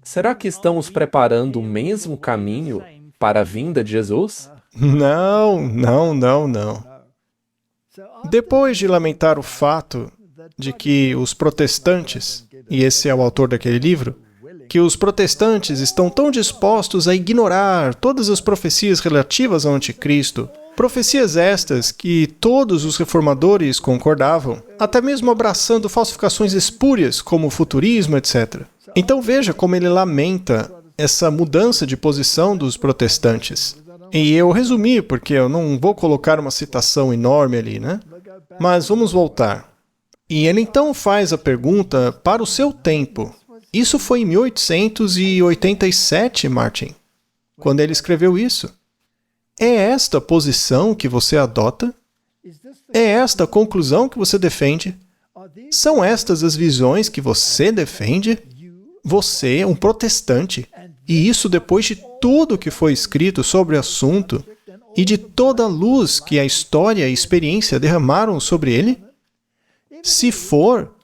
Será que estamos preparando o mesmo caminho para a vinda de Jesus? Não. Depois de lamentar o fato de que os protestantes, e esse é o autor daquele livro, que os protestantes estão tão dispostos a ignorar todas as profecias relativas ao anticristo, profecias estas que todos os reformadores concordavam, até mesmo abraçando falsificações espúrias como o futurismo, etc. Então veja como ele lamenta essa mudança de posição dos protestantes. E eu resumi, porque eu não vou colocar uma citação enorme ali, né? Mas vamos voltar. E ele então faz a pergunta para o seu tempo. Isso foi em 1887, Martin, quando ele escreveu isso. É esta a posição que você adota? É esta a conclusão que você defende? São estas as visões que você defende? Você é um protestante. E isso depois de tudo que foi escrito sobre o assunto e de toda a luz que a história e a experiência derramaram sobre ele? Se for,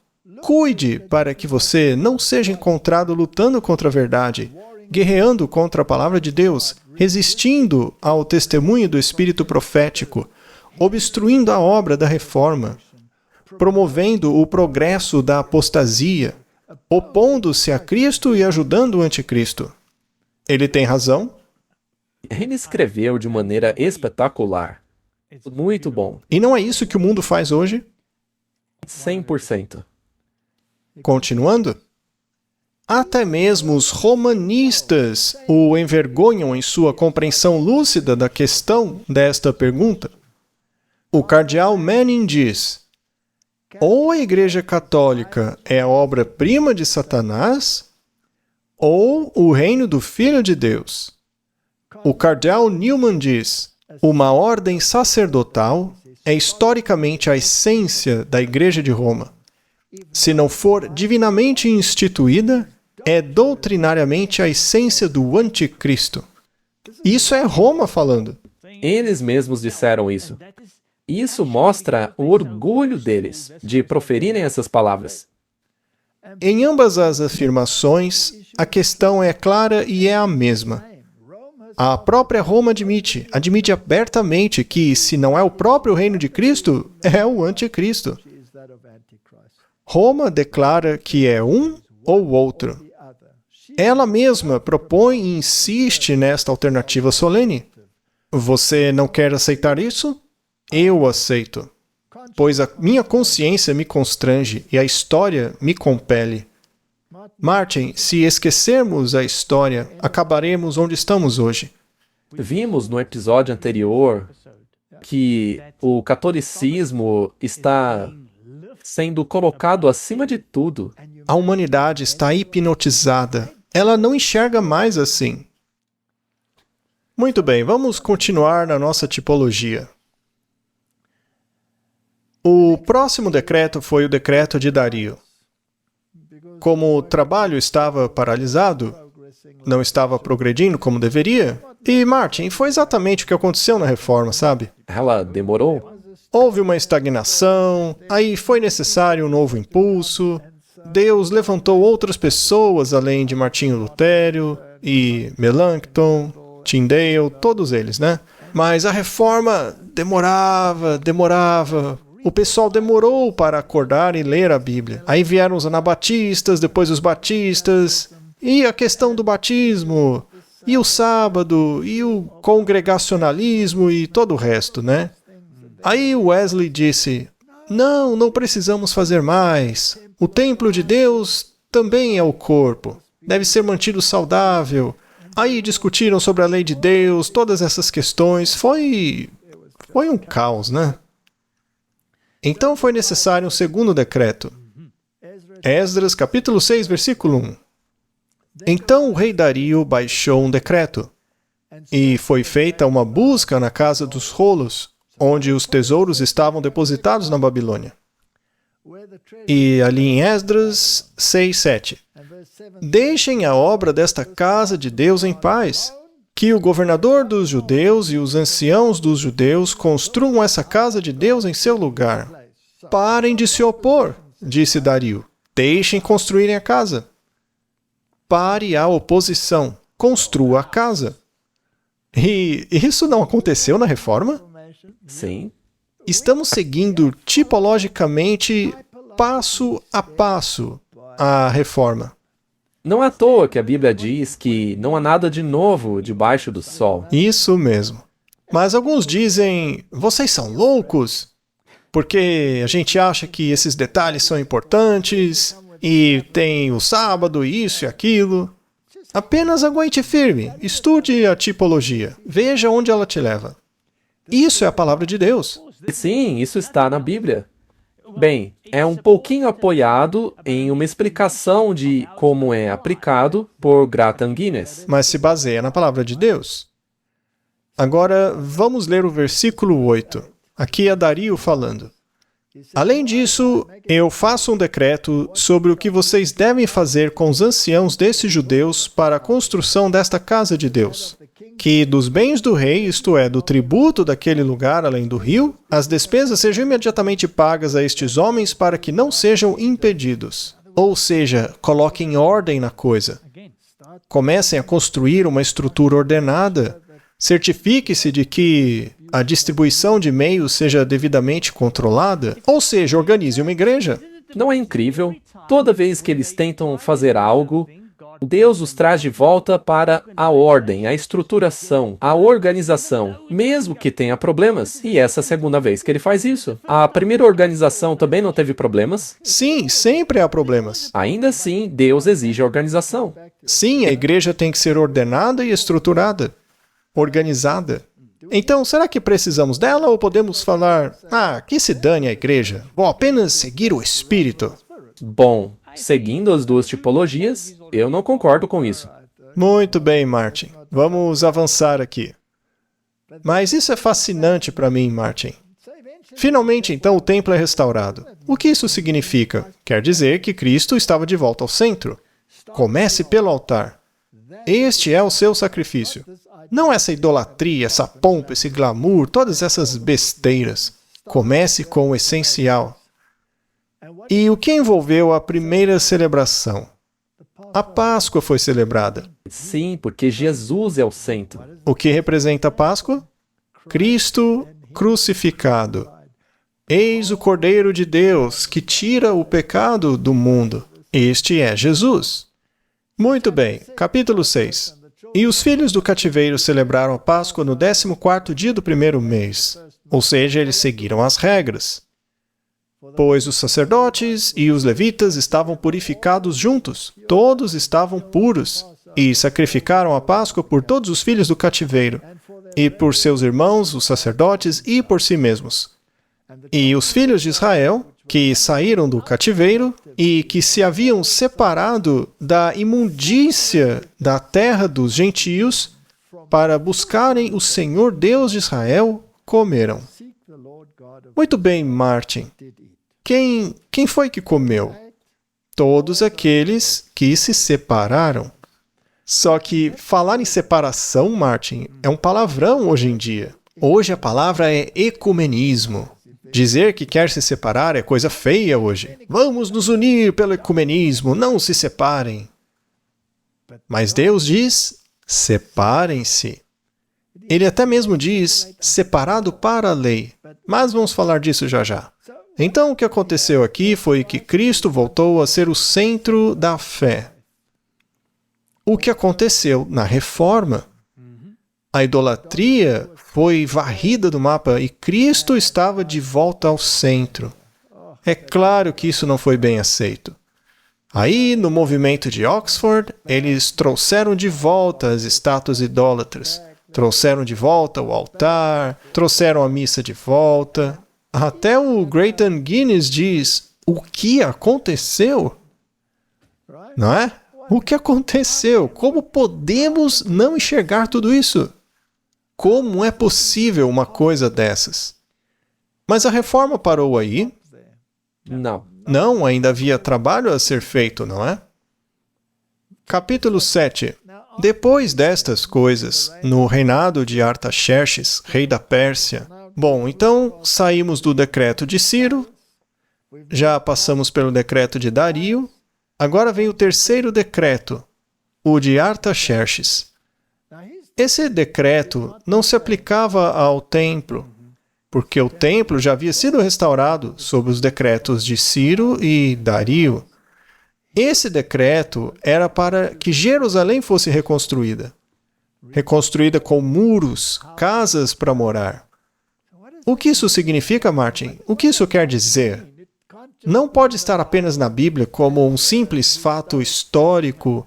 cuide para que você não seja encontrado lutando contra a verdade, guerreando contra a palavra de Deus, resistindo ao testemunho do Espírito profético, obstruindo a obra da reforma, promovendo o progresso da apostasia, opondo-se a Cristo e ajudando o anticristo. Ele tem razão? Ele escreveu de maneira espetacular. Muito bom. E não é isso que o mundo faz hoje? 100%. Continuando. Até mesmo os romanistas o envergonham em sua compreensão lúcida da questão desta pergunta. O cardeal Manning diz: ou a Igreja Católica é a obra-prima de Satanás, ou o reino do Filho de Deus. O cardeal Newman diz: uma ordem sacerdotal é historicamente a essência da Igreja de Roma. Se não for divinamente instituída, é doutrinariamente a essência do anticristo. Isso é Roma falando. Eles mesmos disseram isso. Isso mostra o orgulho deles de proferirem essas palavras. Em ambas as afirmações, a questão é clara e é a mesma. A própria Roma admite abertamente que, se não é o próprio reino de Cristo, é o anticristo. Roma declara que é um ou outro. Ela mesma propõe e insiste nesta alternativa solene. Você não quer aceitar isso? Eu aceito. Pois a minha consciência me constrange e a história me compele. Martin, se esquecermos a história, acabaremos onde estamos hoje. Vimos no episódio anterior que o catolicismo está sendo colocado acima de tudo. A humanidade está hipnotizada. Ela não enxerga mais assim. Muito bem, vamos continuar na nossa tipologia. O próximo decreto foi o decreto de Dario. Como o trabalho estava paralisado, não estava progredindo como deveria, E, Martin, foi exatamente o que aconteceu na reforma, sabe? Ela demorou? Houve uma estagnação, aí foi necessário um novo impulso. Deus levantou outras pessoas além de Martinho Lutero e Melanchthon, Tyndale, todos eles, né? Mas a reforma demorava. O pessoal demorou para acordar e ler a Bíblia. Aí vieram os anabatistas, depois os batistas, e a questão do batismo, e o sábado, e o congregacionalismo e todo o resto, né? Aí Wesley disse, não precisamos fazer mais. O templo de Deus também é o corpo. Deve ser mantido saudável. Aí discutiram sobre a lei de Deus, todas essas questões. Foi um caos, né? Então foi necessário um segundo decreto. Esdras, capítulo 6, versículo 1. Então o rei Dario baixou um decreto, e foi feita uma busca na casa dos rolos, onde os tesouros estavam depositados na Babilônia. E ali em Esdras 6, 7. Deixem a obra desta casa de Deus em paz, que o governador dos judeus e os anciãos dos judeus construam essa casa de Deus em seu lugar. Parem de se opor, disse Dario. Deixem construírem a casa. Pare a oposição. Construa a casa. E isso não aconteceu na reforma? Sim. Estamos seguindo tipologicamente, passo a passo, a reforma. Não é à toa que a Bíblia diz que não há nada de novo debaixo do sol. Isso mesmo. Mas alguns dizem, vocês são loucos, porque a gente acha que esses detalhes são importantes, e tem o sábado, isso e aquilo. Apenas aguente firme, estude a tipologia, veja onde ela te leva. Isso é a palavra de Deus. Sim, isso está na Bíblia. Bem, é um pouquinho apoiado em uma explicação de como é aplicado por Gratan Guinness. Mas se baseia na palavra de Deus. Agora, vamos ler o versículo 8. Aqui é Dario falando. Além disso, eu faço um decreto sobre o que vocês devem fazer com os anciãos desses judeus para a construção desta casa de Deus. Que dos bens do rei, isto é, do tributo daquele lugar além do rio, as despesas sejam imediatamente pagas a estes homens para que não sejam impedidos. Ou seja, coloquem ordem na coisa. Comecem a construir uma estrutura ordenada. Certifique-se de que a distribuição de meios seja devidamente controlada. Ou seja, organize uma igreja. Não é incrível? Toda vez que eles tentam fazer algo, Deus os traz de volta para a ordem, a estruturação, a organização, mesmo que tenha problemas. E essa é a segunda vez que ele faz isso. A primeira organização também não teve problemas? Sim, sempre há problemas. Ainda assim, Deus exige a organização. Sim, a igreja tem que ser ordenada e estruturada, organizada. Então, será que precisamos dela ou podemos falar, que se dane a igreja, vou apenas seguir o Espírito? Bom, seguindo as duas tipologias, eu não concordo com isso. Muito bem, Martin. Vamos avançar aqui. Mas isso é fascinante para mim, Martin. Finalmente, então, o templo é restaurado. O que isso significa? Quer dizer que Cristo estava de volta ao centro. Comece pelo altar. Este é o seu sacrifício. Não essa idolatria, essa pompa, esse glamour, todas essas besteiras. Comece com o essencial. E o que envolveu a primeira celebração? A Páscoa foi celebrada. Sim, porque Jesus é o centro. O que representa a Páscoa? Cristo crucificado. Eis o Cordeiro de Deus que tira o pecado do mundo. Este é Jesus. Muito bem, capítulo 6. E os filhos do cativeiro celebraram a Páscoa no 14º dia do primeiro mês. Ou seja, eles seguiram as regras. Pois os sacerdotes e os levitas estavam purificados juntos, todos estavam puros, e sacrificaram a Páscoa por todos os filhos do cativeiro, e por seus irmãos, os sacerdotes, e por si mesmos. E os filhos de Israel, que saíram do cativeiro, e que se haviam separado da imundícia da terra dos gentios, para buscarem o Senhor Deus de Israel, comeram. Muito bem, Martin. Quem foi que comeu? Todos aqueles que se separaram. Só que falar em separação, Martin, é um palavrão hoje em dia. Hoje a palavra é ecumenismo. Dizer que quer se separar é coisa feia hoje. Vamos nos unir pelo ecumenismo, não se separem. Mas Deus diz, separem-se. Ele até mesmo diz, separado para a lei. Mas vamos falar disso já já. Então, o que aconteceu aqui foi que Cristo voltou a ser o centro da fé. O que aconteceu na Reforma? A idolatria foi varrida do mapa e Cristo estava de volta ao centro. É claro que isso não foi bem aceito. Aí, no movimento de Oxford, eles trouxeram de volta as estátuas idólatras. Trouxeram de volta o altar, trouxeram a missa de volta. Até o Grayton Guinness diz, o que aconteceu? Não é? O que aconteceu? Como podemos não enxergar tudo isso? Como é possível uma coisa dessas? Mas a reforma parou aí? Não. Não, ainda havia trabalho a ser feito, não é? Capítulo 7. Depois destas coisas, no reinado de Artaxerxes, rei da Pérsia. Bom, então saímos do decreto de Ciro, já passamos pelo decreto de Dario, agora vem o terceiro decreto, o de Artaxerxes. Esse decreto não se aplicava ao templo, porque o templo já havia sido restaurado sob os decretos de Ciro e Dario. Esse decreto era para que Jerusalém fosse reconstruída. Reconstruída com muros, casas para morar. O que isso significa, Martin? O que isso quer dizer? Não pode estar apenas na Bíblia como um simples fato histórico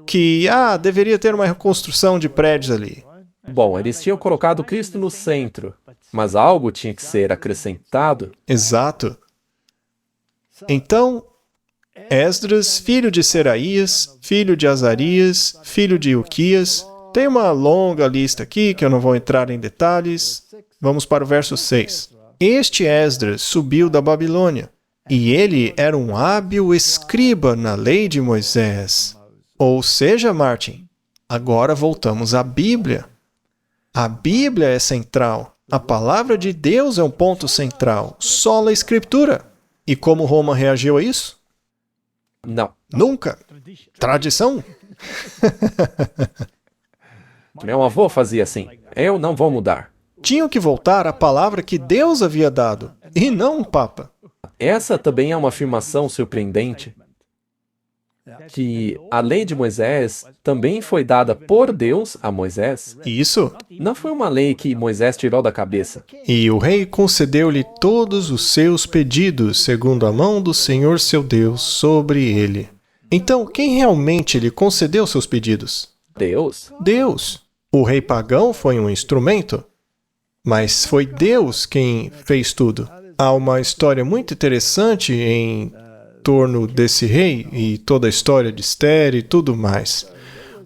que, deveria ter uma reconstrução de prédios ali. Bom, eles tinham colocado Cristo no centro, mas algo tinha que ser acrescentado. Exato. Então, Esdras, filho de Seraías, filho de Azarias, filho de Ilquias. Tem uma longa lista aqui que eu não vou entrar em detalhes. Vamos para o verso 6. Este Esdras subiu da Babilônia, e ele era um hábil escriba na lei de Moisés. Ou seja, Martin, agora voltamos à Bíblia. A Bíblia é central. A palavra de Deus é um ponto central. Sola Escritura. E como Roma reagiu a isso? Não. Nunca. Tradição? Meu avô fazia assim. Eu não vou mudar. Tinham que voltar à palavra que Deus havia dado, e não um papa. Essa também é uma afirmação surpreendente. Que a lei de Moisés também foi dada por Deus a Moisés. Isso. Não foi uma lei que Moisés tirou da cabeça. E o rei concedeu-lhe todos os seus pedidos, segundo a mão do Senhor seu Deus sobre ele. Então, quem realmente lhe concedeu seus pedidos? Deus. Deus. O rei pagão foi um instrumento, mas foi Deus quem fez tudo. Há uma história muito interessante em torno desse rei e toda a história de Esther e tudo mais.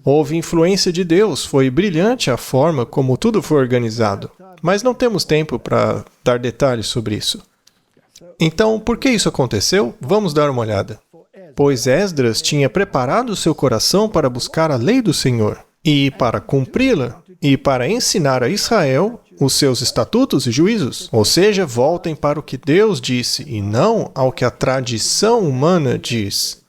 Houve influência de Deus, foi brilhante a forma como tudo foi organizado, mas não temos tempo para dar detalhes sobre isso. Então, por que isso aconteceu? Vamos dar uma olhada. Pois Esdras tinha preparado seu coração para buscar a lei do Senhor, e para cumpri-la, e para ensinar a Israel os seus estatutos e juízos. Ou seja, voltem para o que Deus disse, e não ao que a tradição humana diz.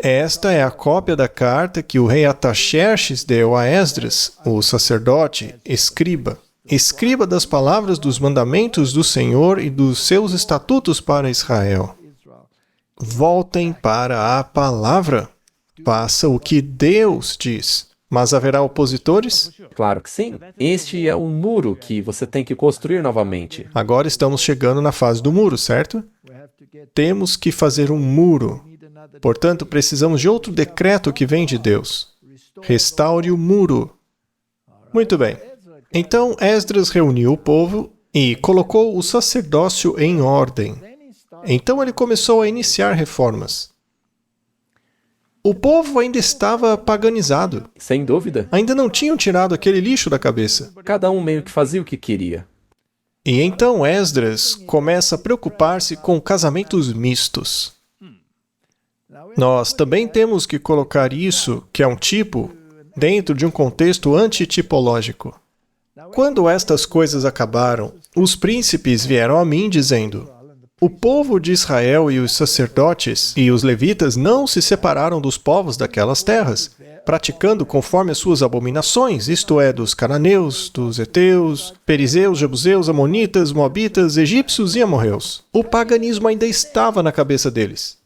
Esta é a cópia da carta que o rei Artaxerxes deu a Esdras, o sacerdote, escriba. Escriba das palavras dos mandamentos do Senhor e dos seus estatutos para Israel. Voltem para a palavra. Faça o que Deus diz. Mas haverá opositores? Claro que sim. Este é um muro que você tem que construir novamente. Agora estamos chegando na fase do muro, certo? Temos que fazer um muro. Portanto, precisamos de outro decreto que vem de Deus. Restaure o muro. Muito bem. Então, Esdras reuniu o povo e colocou o sacerdócio em ordem. Então ele começou a iniciar reformas. O povo ainda estava paganizado. Sem dúvida. Ainda não tinham tirado aquele lixo da cabeça. Cada um meio que fazia o que queria. E então Esdras começa a preocupar-se com casamentos mistos. Nós também temos que colocar isso, que é um tipo, dentro de um contexto antitipológico. Quando estas coisas acabaram, os príncipes vieram a mim dizendo: o povo de Israel e os sacerdotes e os levitas não se separaram dos povos daquelas terras, praticando conforme as suas abominações, isto é, dos cananeus, dos heteus, perizeus, jebuseus, amonitas, moabitas, egípcios e amorreus. O paganismo ainda estava na cabeça deles.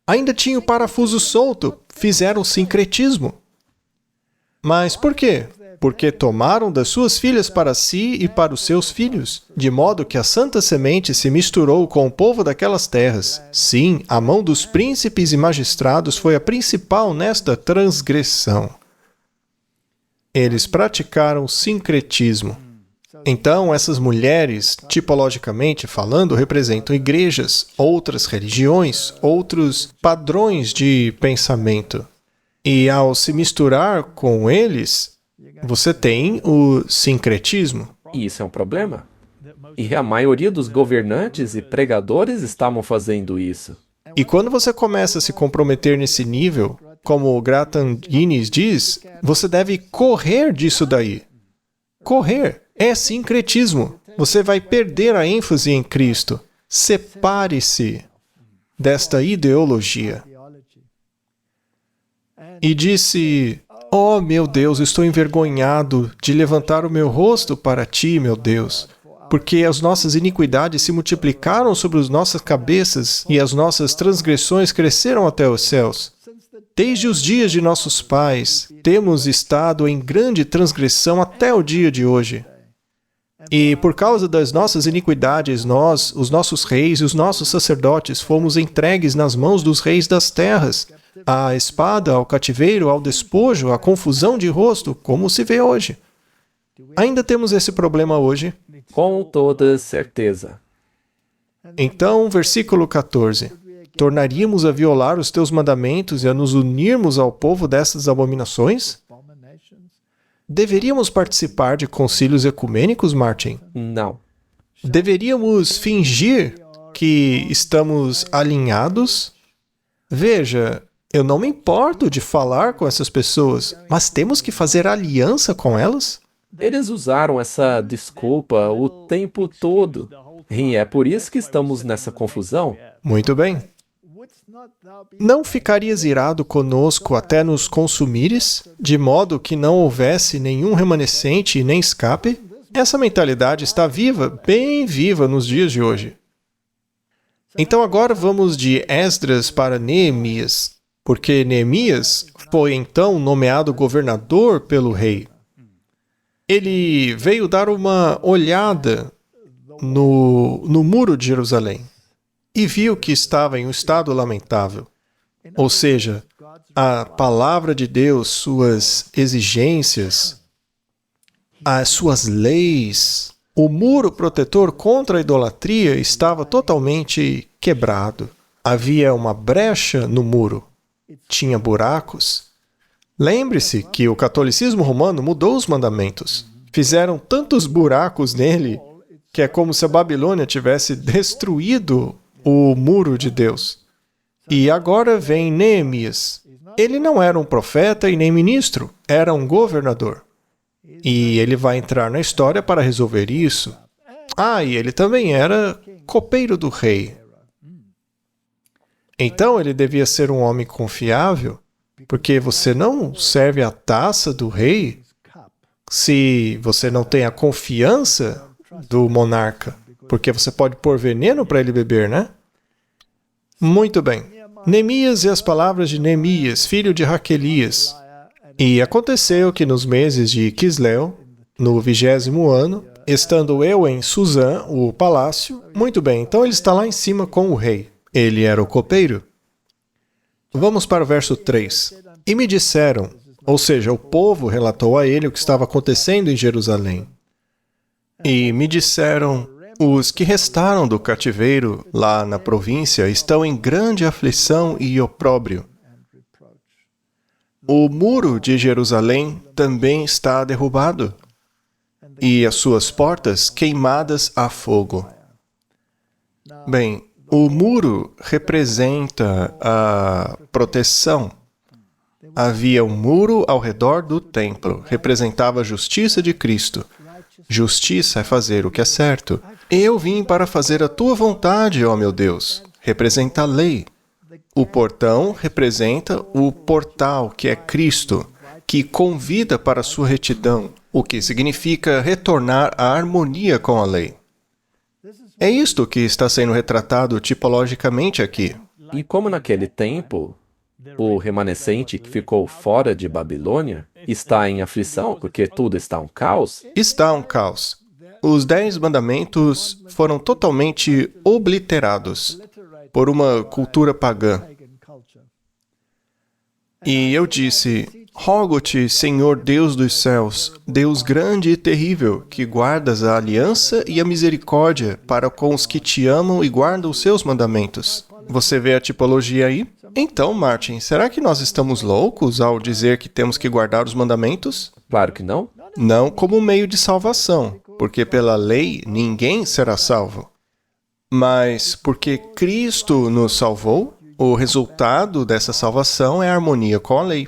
Ainda tinha o parafuso solto, fizeram sincretismo. Mas por quê? Porque tomaram das suas filhas para si e para os seus filhos, de modo que a santa semente se misturou com o povo daquelas terras. Sim, a mão dos príncipes e magistrados foi a principal nesta transgressão. Eles praticaram sincretismo. Então, essas mulheres, tipologicamente falando, representam igrejas, outras religiões, outros padrões de pensamento. E ao se misturar com eles, você tem o sincretismo. E isso é um problema. E a maioria dos governantes e pregadores estavam fazendo isso. E quando você começa a se comprometer nesse nível, como o Gratan Guinness diz, você deve correr disso daí. Correr é sincretismo. Você vai perder a ênfase em Cristo. Separe-se desta ideologia. E disse: oh, meu Deus, estou envergonhado de levantar o meu rosto para ti, meu Deus, porque as nossas iniquidades se multiplicaram sobre as nossas cabeças e as nossas transgressões cresceram até os céus. Desde os dias de nossos pais, temos estado em grande transgressão até o dia de hoje. E por causa das nossas iniquidades, nós, os nossos reis e os nossos sacerdotes, fomos entregues nas mãos dos reis das terras, à espada, ao cativeiro, ao despojo, à confusão de rosto, como se vê hoje. Ainda temos esse problema hoje? Com toda certeza. Então, versículo 14. Tornaríamos a violar os teus mandamentos e a nos unirmos ao povo dessas abominações? Deveríamos participar de concílios ecumênicos, Martin? Não. Deveríamos fingir que estamos alinhados? Veja, eu não me importo de falar com essas pessoas, mas temos que fazer aliança com elas? Eles usaram essa desculpa o tempo todo. E é por isso que estamos nessa confusão. Muito bem. Não ficarias irado conosco até nos consumires, de modo que não houvesse nenhum remanescente e nem escape? Essa mentalidade está viva, bem viva nos dias de hoje. Então agora vamos de Esdras para Neemias, porque Neemias foi então nomeado governador pelo rei. Ele veio dar uma olhada no muro de Jerusalém e viu que estava em um estado lamentável. Ou seja, a palavra de Deus, suas exigências, as suas leis, o muro protetor contra a idolatria estava totalmente quebrado. Havia uma brecha no muro. Tinha buracos. Lembre-se que o catolicismo romano mudou os mandamentos. Fizeram tantos buracos nele que é como se a Babilônia tivesse destruído o muro de Deus. E agora vem Neemias. Ele não era um profeta e nem ministro, era um governador. E ele vai entrar na história para resolver isso. E ele também era copeiro do rei. Então ele devia ser um homem confiável, porque você não serve a taça do rei se você não tem a confiança do monarca, porque você pode pôr veneno para ele beber, né? Muito bem. Neemias e as palavras de Neemias, filho de Raquelias. E aconteceu que nos meses de Quisleu, no 20º ano, estando eu em Suzã, o palácio, muito bem, então ele está lá em cima com o rei. Ele era o copeiro. Vamos para o verso 3. E me disseram, ou seja, o povo relatou a ele o que estava acontecendo em Jerusalém. E me disseram, os que restaram do cativeiro lá na província estão em grande aflição e opróbrio. O muro de Jerusalém também está derrubado, e as suas portas queimadas a fogo. Bem, O muro representa a proteção. Havia um muro ao redor do templo, representava a justiça de Cristo. Justiça é fazer o que é certo. Eu vim para fazer a tua vontade, ó meu Deus. Representa a lei. O portão representa o portal, que é Cristo, que convida para a sua retidão, o que significa retornar à harmonia com a lei. É isto que está sendo retratado tipologicamente aqui. E como naquele tempo, o remanescente que ficou fora de Babilônia está em aflição porque tudo está um caos, Está um caos. Os 10 mandamentos foram totalmente obliterados por uma cultura pagã. E eu disse, rogo-te, Senhor Deus dos céus, Deus grande e terrível, que guardas a aliança e a misericórdia para com os que te amam e guardam os seus mandamentos. Você vê a tipologia aí? Então, Martin, será que nós estamos loucos ao dizer que temos que guardar os mandamentos? claro que não. Não como meio de salvação, porque pela lei ninguém será salvo. Mas porque Cristo nos salvou, o resultado dessa salvação é a harmonia com a lei.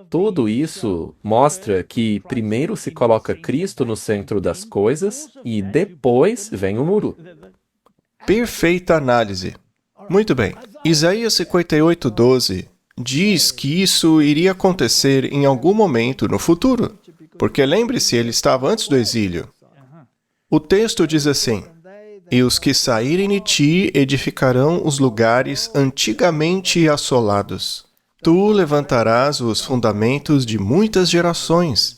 Tudo isso mostra que primeiro se coloca Cristo no centro das coisas e depois vem o muro. Perfeita análise. Muito bem. Isaías 58:12 diz que isso iria acontecer em algum momento no futuro, porque lembre-se, ele estava antes do exílio. O texto diz assim: E os que saírem de ti edificarão os lugares antigamente assolados. Tu levantarás os fundamentos de muitas gerações,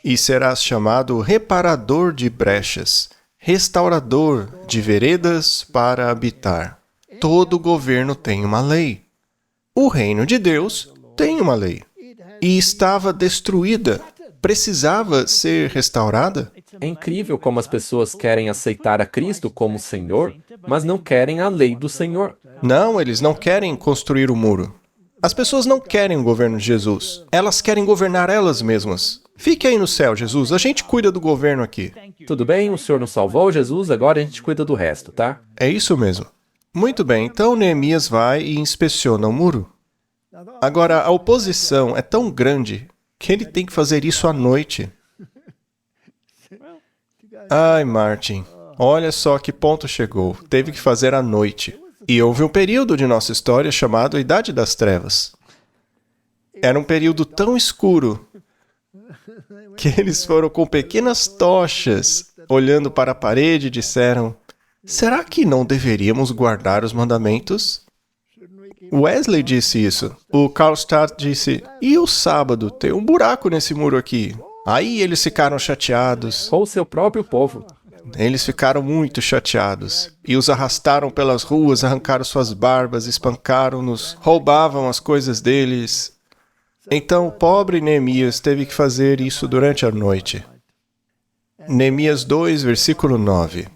e serás chamado reparador de brechas, restaurador de veredas para habitar. Todo governo tem uma lei. O reino de Deus tem uma lei. E estava destruída. Precisava ser restaurada. É incrível como as pessoas querem aceitar a Cristo como Senhor, mas não querem a lei do Senhor. Não, eles não querem construir o muro. As pessoas não querem o governo de Jesus. Elas querem governar elas mesmas. Fique aí no céu, Jesus. A gente cuida do governo aqui. Tudo bem, o Senhor nos salvou, Jesus, agora a gente cuida do resto, tá? É isso mesmo. Muito bem, então Neemias vai e inspeciona o muro. Agora, a oposição é tão grande que ele tem que fazer isso à noite. Ai, Martin, olha só que ponto chegou. Teve que fazer à noite. E houve um período de nossa história chamado Idade das Trevas. Era um período tão escuro que eles foram com pequenas tochas, olhando para a parede e disseram: será que não deveríamos guardar os mandamentos? Wesley disse isso. O Karlstadt disse: e o sábado? Tem um buraco nesse muro aqui. Aí eles ficaram chateados. Com o seu próprio povo. Eles ficaram muito chateados e os arrastaram pelas ruas, arrancaram suas barbas, espancaram-nos, roubavam as coisas deles. Então o pobre Neemias teve que fazer isso durante a noite. Neemias 2, versículo 9.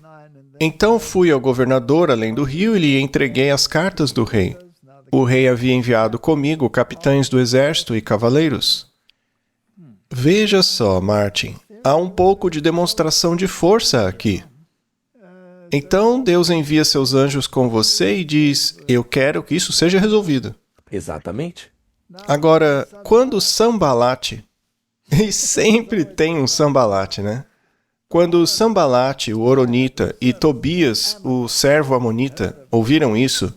Então fui ao governador além do rio e lhe entreguei as cartas do rei. O rei havia enviado comigo capitães do exército e cavaleiros. Veja só, Martin, há um pouco de demonstração de força aqui. Então Deus envia seus anjos com você e diz: eu quero que isso seja resolvido. Exatamente. Agora, quando Sanbalate, e sempre tem um Sanbalate, né? Quando Sanbalate, o Horonita, e Tobias, o servo amonita, ouviram isso,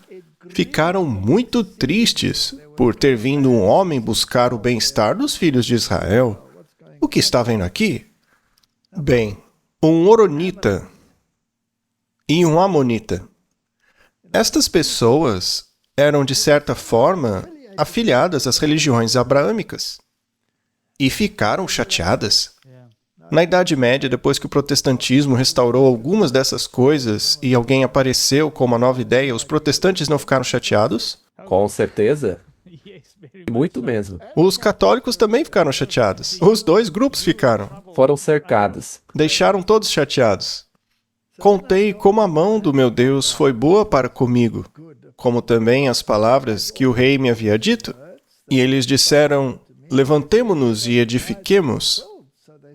ficaram muito tristes por ter vindo um homem buscar o bem-estar dos filhos de Israel. O que está vendo aqui? Bem, um Horonita e um Amonita. Estas pessoas eram, de certa forma, afiliadas às religiões abraâmicas. E ficaram chateadas. Na Idade Média, depois que o protestantismo restaurou algumas dessas coisas e alguém apareceu com uma nova ideia, os protestantes não ficaram chateados? Com certeza. Muito mesmo. Os católicos também ficaram chateados. Os dois grupos ficaram. Foram cercados. Deixaram todos chateados. Contei como a mão do meu Deus foi boa para comigo, como também as palavras que o rei me havia dito. E eles disseram: levantemo-nos e edifiquemos.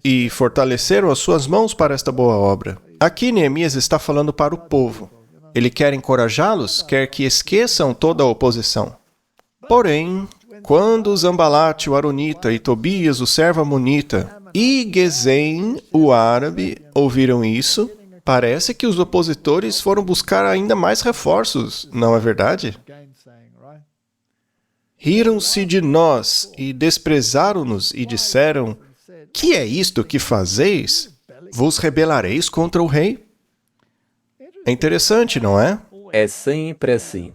E fortaleceram as suas mãos para esta boa obra. Aqui Neemias está falando para o povo. Ele quer encorajá-los, quer que esqueçam toda a oposição. Porém, quando Zambalate, o Aronita, e Tobias, o servo amonita, e Gesem, o árabe, ouviram isso, parece que os opositores foram buscar ainda mais reforços, não é verdade? Riram-se de nós e desprezaram-nos e disseram: que é isto que fazeis? Vos rebelareis contra o rei? É interessante, não é? É sempre assim.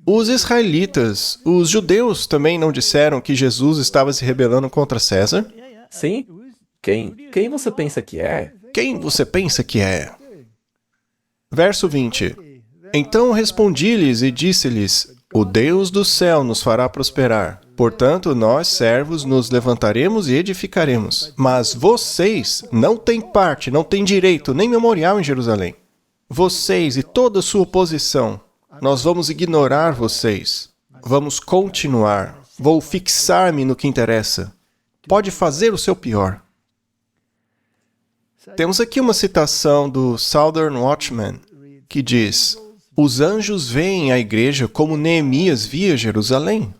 Os israelitas, os judeus também não disseram que Jesus estava se rebelando contra César? Sim? Quem você pensa que é? Quem você pensa que é? Verso 20. Então respondi-lhes e disse-lhes: o Deus do céu nos fará prosperar. Portanto, nós, servos, nos levantaremos e edificaremos. Mas vocês não têm parte, não têm direito, nem memorial em Jerusalém. Vocês e toda a sua oposição, nós vamos ignorar vocês. Vamos continuar. Vou fixar-me no que interessa. Pode fazer o seu pior. Temos aqui uma citação do Southern Watchman, que diz: os anjos veem a igreja como Neemias via Jerusalém.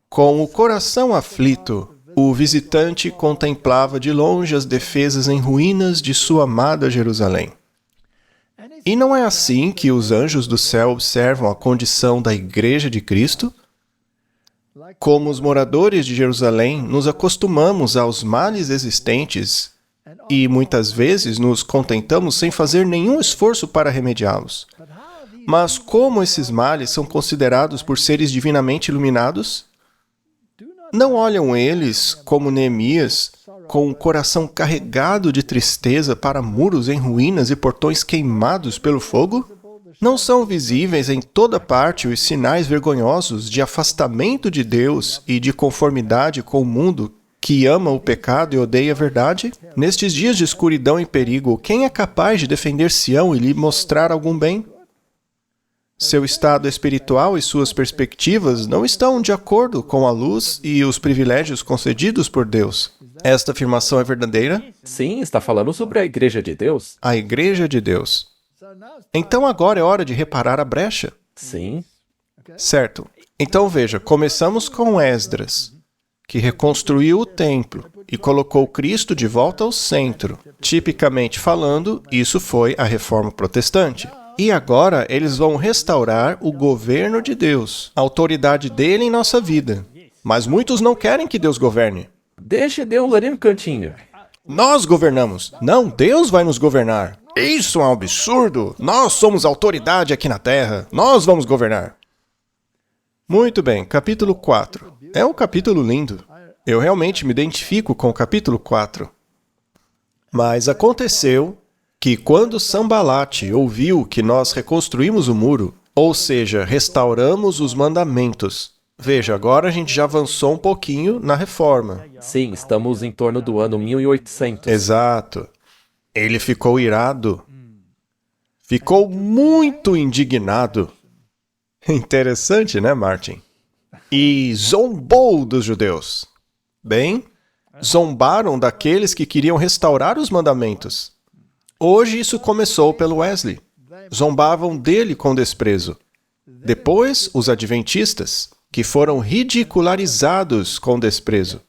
Com o coração aflito, o visitante contemplava de longe as defesas em ruínas de sua amada Jerusalém. E não é assim que os anjos do céu observam a condição da igreja de Cristo? Como os moradores de Jerusalém, nos acostumamos aos males existentes e muitas vezes nos contentamos sem fazer nenhum esforço para remediá-los. Mas como esses males são considerados por seres divinamente iluminados? Não olham eles, como Neemias, com o coração carregado de tristeza para muros em ruínas e portões queimados pelo fogo? Não são visíveis em toda parte os sinais vergonhosos de afastamento de Deus e de conformidade com o mundo que ama o pecado e odeia a verdade? Nestes dias de escuridão e perigo, quem é capaz de defender Sião e lhe mostrar algum bem? Seu estado espiritual e suas perspectivas não estão de acordo com a luz e os privilégios concedidos por Deus. Esta afirmação é verdadeira? Sim, está falando sobre a Igreja de Deus? A Igreja de Deus. Então agora é hora de reparar a brecha. Sim. Certo. Então veja, começamos com Esdras, que reconstruiu o templo e colocou Cristo de volta ao centro. Tipicamente falando, isso foi a Reforma Protestante. E agora eles vão restaurar o governo de Deus, a autoridade dele em nossa vida. Mas muitos não querem que Deus governe. Deixa Deus ali no cantinho. Nós governamos. Não, Deus vai nos governar. Isso é um absurdo. Nós somos autoridade aqui na Terra. Nós vamos governar. Muito bem, capítulo 4. É um capítulo lindo. Eu realmente me identifico com o capítulo 4. Mas aconteceu que quando Sambalate ouviu que nós reconstruímos o muro, ou seja, restauramos os mandamentos. Veja, agora a gente já avançou um pouquinho na reforma. Sim, estamos em torno do ano 1800. Exato. Ele ficou irado. Ficou muito indignado. Interessante, né, Martin? E zombou dos judeus. Bem, zombaram daqueles que queriam restaurar os mandamentos. Hoje isso começou pelo Wesley. Zombavam dele com desprezo. Depois, os adventistas, que foram ridicularizados com desprezo,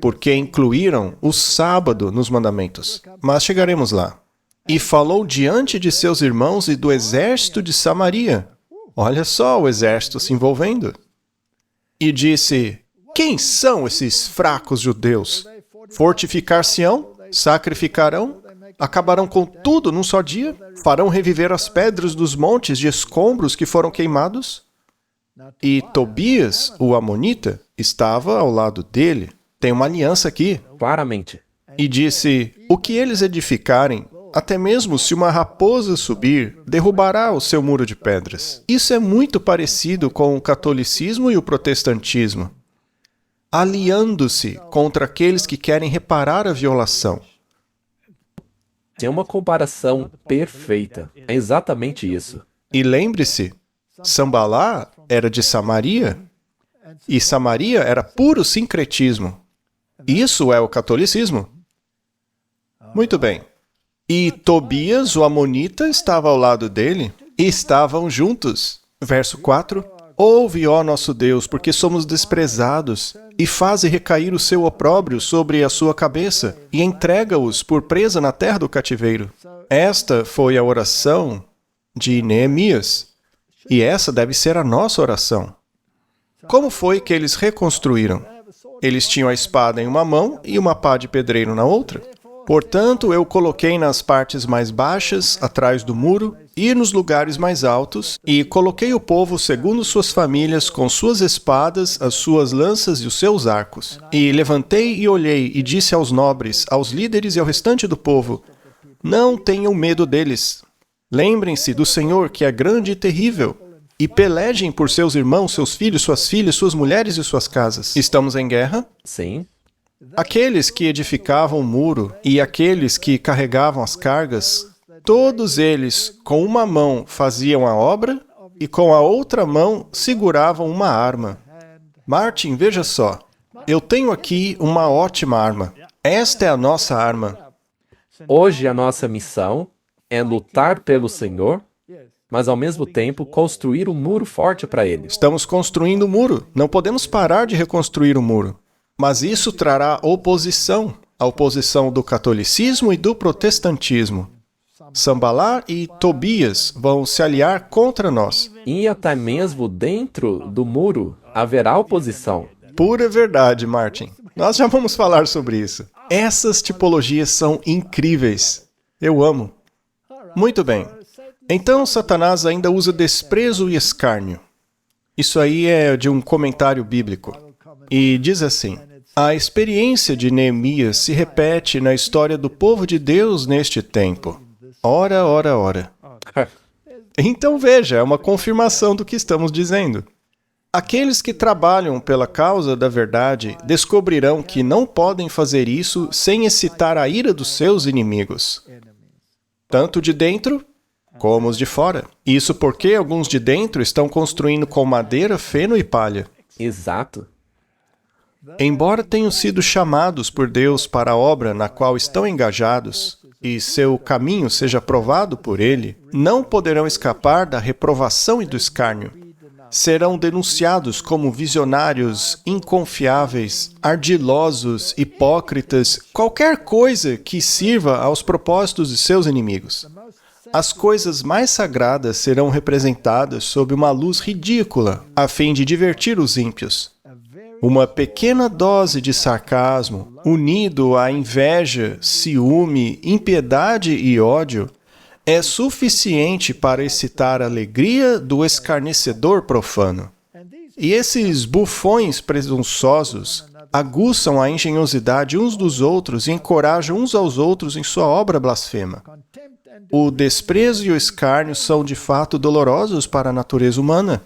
porque incluíram o sábado nos mandamentos. Mas chegaremos lá. E falou diante de seus irmãos e do exército de Samaria. Olha só o exército se envolvendo. E disse: quem são esses fracos judeus? Fortificar-se-ão? Sacrificarão? Acabarão com tudo num só dia? Farão reviver as pedras dos montes de escombros que foram queimados? E Tobias, o amonita, estava ao lado dele. Tem uma aliança aqui. Claramente. E disse: o que eles edificarem, até mesmo se uma raposa subir, derrubará o seu muro de pedras. Isso é muito parecido com o catolicismo e o protestantismo, aliando-se contra aqueles que querem reparar a violação. É uma comparação perfeita. É exatamente isso. E lembre-se, Sambalá era de Samaria, e Samaria era puro sincretismo. Isso é o catolicismo. Muito bem. E Tobias, o amonita, estava ao lado dele, estavam juntos. Verso 4. Ouve, ó nosso Deus, porque somos desprezados, e faze recair o seu opróbrio sobre a sua cabeça, e entrega-os por presa na terra do cativeiro. Esta foi a oração de Neemias, e essa deve ser a nossa oração. Como foi que eles reconstruíram? Eles tinham a espada em uma mão e uma pá de pedreiro na outra. Portanto, eu coloquei nas partes mais baixas, atrás do muro, e nos lugares mais altos, e coloquei o povo segundo suas famílias, com suas espadas, as suas lanças e os seus arcos. E levantei e olhei, e disse aos nobres, aos líderes e ao restante do povo: não tenham medo deles. Lembrem-se do Senhor, que é grande e terrível, e pelejem por seus irmãos, seus filhos, suas filhas, suas mulheres e suas casas. Estamos em guerra? Sim. Aqueles que edificavam o muro e aqueles que carregavam as cargas, todos eles com uma mão faziam a obra e com a outra mão seguravam uma arma. Martin, veja só, eu tenho aqui uma ótima arma. Esta é a nossa arma. Hoje a nossa missão é lutar pelo Senhor, mas ao mesmo tempo construir um muro forte para Ele. Estamos construindo o muro. Não podemos parar de reconstruir o muro. Mas isso trará oposição, a oposição do catolicismo e do protestantismo. Sambalá e Tobias vão se aliar contra nós. E até mesmo dentro do muro haverá oposição. Pura verdade, Martin. Nós já vamos falar sobre isso. Essas tipologias são incríveis. Eu amo. Muito bem. Então, Satanás ainda usa desprezo e escárnio. Isso aí é de um comentário bíblico. E diz assim: a experiência de Neemias se repete na história do povo de Deus neste tempo. Ora, ora, ora. Então veja, é uma confirmação do que estamos dizendo. Aqueles que trabalham pela causa da verdade descobrirão que não podem fazer isso sem excitar a ira dos seus inimigos, tanto de dentro como os de fora. Isso porque alguns de dentro estão construindo com madeira, feno e palha. Exato. Embora tenham sido chamados por Deus para a obra na qual estão engajados, e seu caminho seja provado por Ele, não poderão escapar da reprovação e do escárnio. Serão denunciados como visionários, inconfiáveis, ardilosos, hipócritas, qualquer coisa que sirva aos propósitos de seus inimigos. As coisas mais sagradas serão representadas sob uma luz ridícula, a fim de divertir os ímpios. Uma pequena dose de sarcasmo, unido à inveja, ciúme, impiedade e ódio, é suficiente para excitar a alegria do escarnecedor profano. E esses bufões presunçosos aguçam a engenhosidade uns dos outros e encorajam uns aos outros em sua obra blasfema. O desprezo e o escárnio são de fato dolorosos para a natureza humana,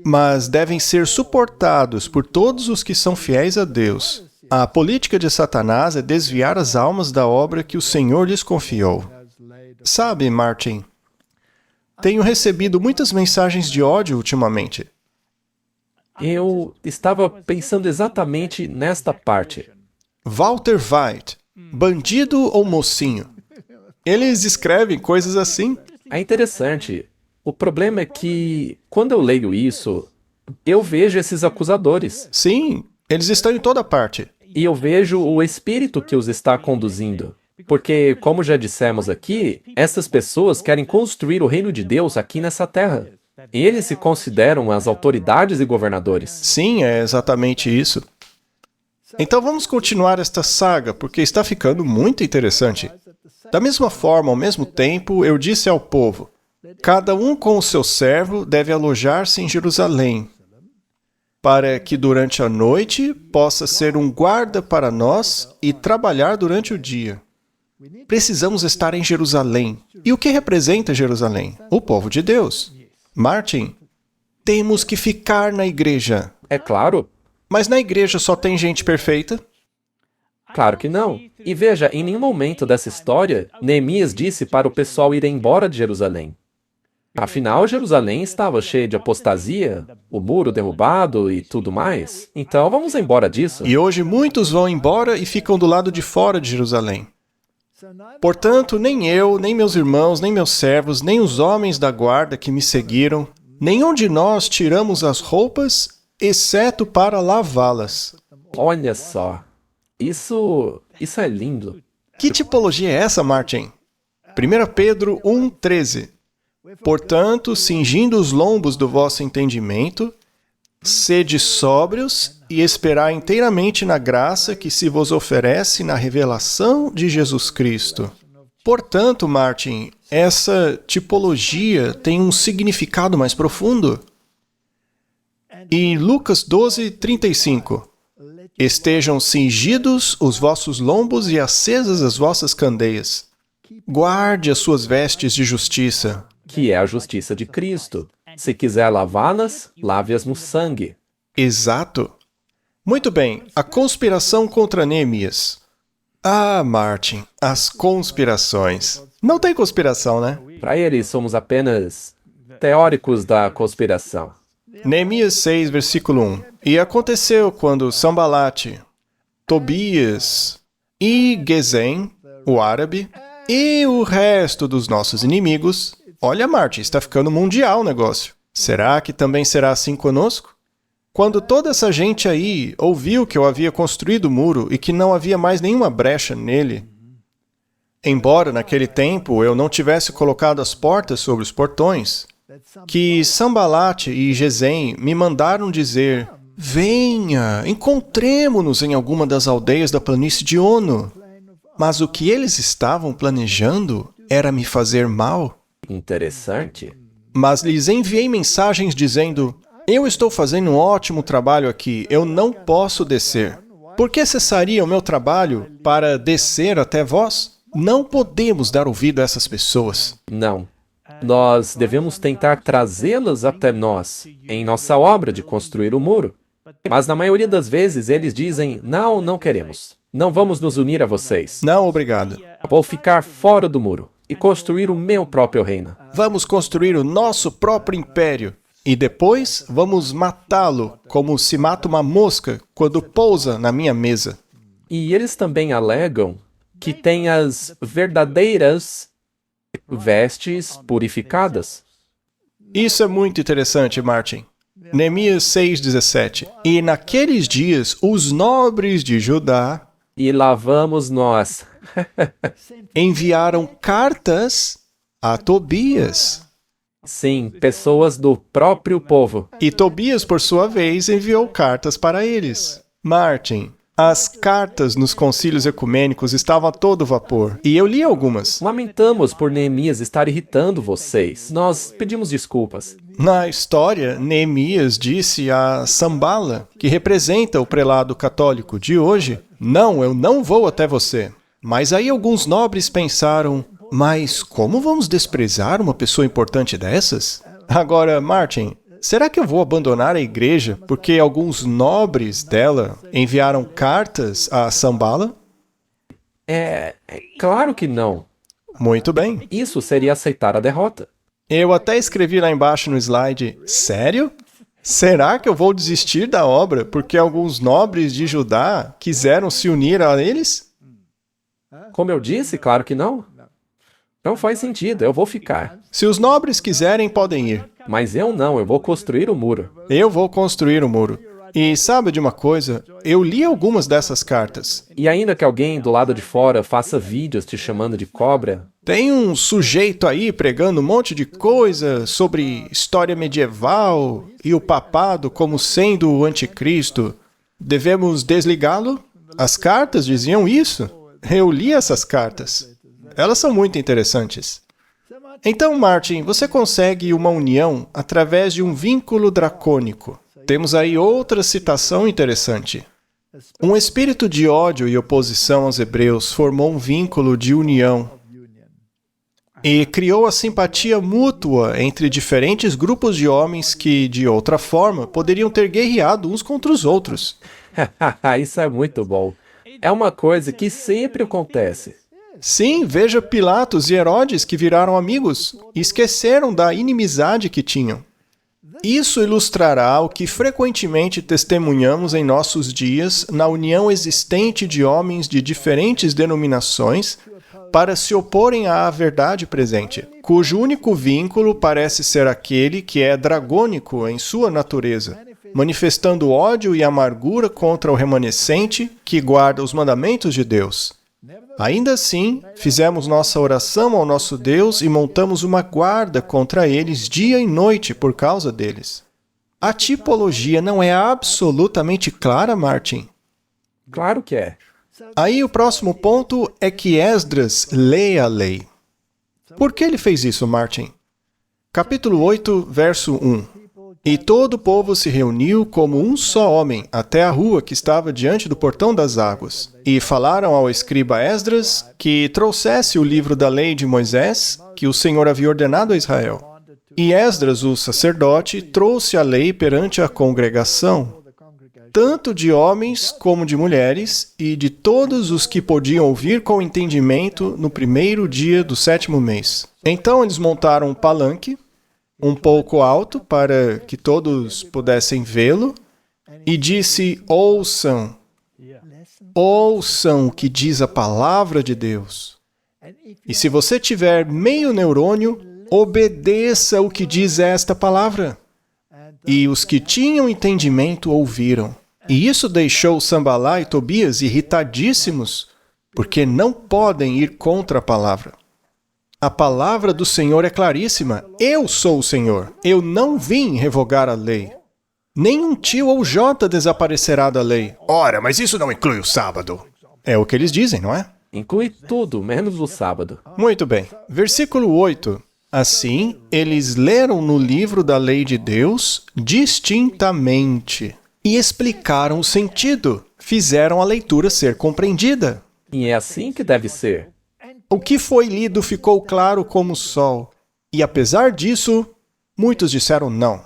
mas devem ser suportados por todos os que são fiéis a Deus. A política de Satanás é desviar as almas da obra que o Senhor lhes confiou. Sabe, Martin, tenho recebido muitas mensagens de ódio ultimamente. Eu estava pensando exatamente nesta parte. Walter White, bandido ou mocinho? Eles escrevem coisas assim. É interessante. O problema é que, quando eu leio isso, eu vejo esses acusadores. Sim, eles estão em toda parte. E eu vejo o espírito que os está conduzindo. Porque, como já dissemos aqui, essas pessoas querem construir o reino de Deus aqui nessa terra. Eles se consideram as autoridades e governadores. Sim, é exatamente isso. Então vamos continuar esta saga, porque está ficando muito interessante. Da mesma forma, ao mesmo tempo, eu disse ao povo: cada um com o seu servo deve alojar-se em Jerusalém, para que durante a noite possa ser um guarda para nós e trabalhar durante o dia. Precisamos estar em Jerusalém. E o que representa Jerusalém? O povo de Deus. Martin, temos que ficar na igreja. É claro. Mas na igreja só tem gente perfeita? Claro que não. E veja, em nenhum momento dessa história, Neemias disse para o pessoal ir embora de Jerusalém. Afinal, Jerusalém estava cheia de apostasia, o muro derrubado e tudo mais. Então, vamos embora disso. E hoje muitos vão embora e ficam do lado de fora de Jerusalém. Portanto, nem eu, nem meus irmãos, nem meus servos, nem os homens da guarda que me seguiram, nenhum de nós tiramos as roupas, exceto para lavá-las. Olha só. Isso é lindo. Que tipologia é essa, Martin? 1 Pedro 1,13. Portanto, cingindo os lombos do vosso entendimento, sede sóbrios e esperai inteiramente na graça que se vos oferece na revelação de Jesus Cristo. Portanto, Martin, essa tipologia tem um significado mais profundo. E Lucas 12:35. Estejam cingidos os vossos lombos e acesas as vossas candeias. Guarde as suas vestes de justiça. Que é a justiça de Cristo. Se quiser lavá-las, lave-as no sangue. Exato. Muito bem, a conspiração contra Neemias. Ah, Martin, as conspirações. Não tem conspiração, né? Para eles, somos apenas teóricos da conspiração. Neemias 6, versículo 1. E aconteceu quando Sambalate, Tobias e Gesem, o árabe, e o resto dos nossos inimigos... Olha, Martin, está ficando mundial o negócio. Será que também será assim conosco? Quando toda essa gente aí ouviu que eu havia construído o muro e que não havia mais nenhuma brecha nele, embora naquele tempo eu não tivesse colocado as portas sobre os portões, que Sambalate e Gesem me mandaram dizer: venha, encontremo-nos em alguma das aldeias da planície de Ono. Mas o que eles estavam planejando era me fazer mal. Interessante. Mas lhes enviei mensagens dizendo: eu estou fazendo um ótimo trabalho aqui, eu não posso descer. Por que cessaria o meu trabalho para descer até vós? Não podemos dar ouvido a essas pessoas. Não. Nós devemos tentar trazê-las até nós, em nossa obra de construir o muro. Mas na maioria das vezes eles dizem: não, não queremos. Não vamos nos unir a vocês. Não, obrigado. Vou ficar fora do muro e construir o meu próprio reino. Vamos construir o nosso próprio império. E depois vamos matá-lo, como se mata uma mosca quando pousa na minha mesa. E eles também alegam que têm as verdadeiras vestes purificadas. Isso é muito interessante, Martin. Neemias 6,17. E naqueles dias os nobres de Judá E lavamos nós. enviaram cartas a Tobias. Sim, pessoas do próprio povo. E Tobias, por sua vez, enviou cartas para eles. Martin, as cartas nos concílios ecumênicos estavam a todo vapor. E eu li algumas. Lamentamos por Neemias estar irritando vocês. Nós pedimos desculpas. Na história, Neemias disse a Sambala, que representa o prelado católico de hoje: não, eu não vou até você. Mas aí alguns nobres pensaram: mas como vamos desprezar uma pessoa importante dessas? Agora, Martin, será que eu vou abandonar a igreja porque alguns nobres dela enviaram cartas a Sambala? É claro que não. Muito bem. Isso seria aceitar a derrota. Eu até escrevi lá embaixo no slide: sério? Será que eu vou desistir da obra porque alguns nobres de Judá quiseram se unir a eles? Como eu disse, claro que não. Não faz sentido, eu vou ficar. Se os nobres quiserem, podem ir. Mas eu não, eu vou construir o muro. Eu vou construir o muro. E sabe de uma coisa? Eu li algumas dessas cartas. E ainda que alguém do lado de fora faça vídeos te chamando de cobra, Tem um sujeito aí pregando um monte de coisa sobre história medieval e o papado como sendo o anticristo. Devemos desligá-lo? As cartas diziam isso. Eu li essas cartas. Elas são muito interessantes. Então, Martin, você consegue uma união através de um vínculo dracônico. Temos aí outra citação interessante. Um espírito de ódio e oposição aos hebreus formou um vínculo de união e criou a simpatia mútua entre diferentes grupos de homens que, de outra forma, poderiam ter guerreado uns contra os outros. isso é muito bom. É uma coisa que sempre acontece. Sim, veja Pilatos e Herodes que viraram amigos e esqueceram da inimizade que tinham. Isso ilustrará o que frequentemente testemunhamos em nossos dias na união existente de homens de diferentes denominações para se oporem à verdade presente, cujo único vínculo parece ser aquele que é dragônico em sua natureza, manifestando ódio e amargura contra o remanescente que guarda os mandamentos de Deus. Ainda assim, fizemos nossa oração ao nosso Deus e montamos uma guarda contra eles dia e noite por causa deles. A tipologia não é absolutamente clara, Martin? Claro que é. Aí o próximo ponto é que Esdras lê a lei. Por que ele fez isso, Martin? Capítulo 8, verso 1. E todo o povo se reuniu como um só homem até a rua que estava diante do portão das águas. E falaram ao escriba Esdras que trouxesse o livro da lei de Moisés, que o Senhor havia ordenado a Israel. E Esdras, o sacerdote, trouxe a lei perante a congregação, tanto de homens como de mulheres, e de todos os que podiam ouvir com entendimento no primeiro dia do 7º mês. Então eles montaram um palanque, um pouco alto, para que todos pudessem vê-lo, e disse: ouçam o que diz a palavra de Deus. E se você tiver meio neurônio, obedeça o que diz esta palavra. E os que tinham entendimento ouviram. E isso deixou Sambalá e Tobias irritadíssimos, porque não podem ir contra a palavra. A palavra do Senhor é claríssima. Eu sou o Senhor. Eu não vim revogar a lei. Nenhum tio ou jota desaparecerá da lei. Ora, mas isso não inclui o sábado. É o que eles dizem, não é? Inclui tudo, menos o sábado. Muito bem. Versículo 8. Assim, eles leram no livro da lei de Deus distintamente e explicaram o sentido. Fizeram a leitura ser compreendida. E é assim que deve ser. O que foi lido ficou claro como o sol. E apesar disso, muitos disseram não.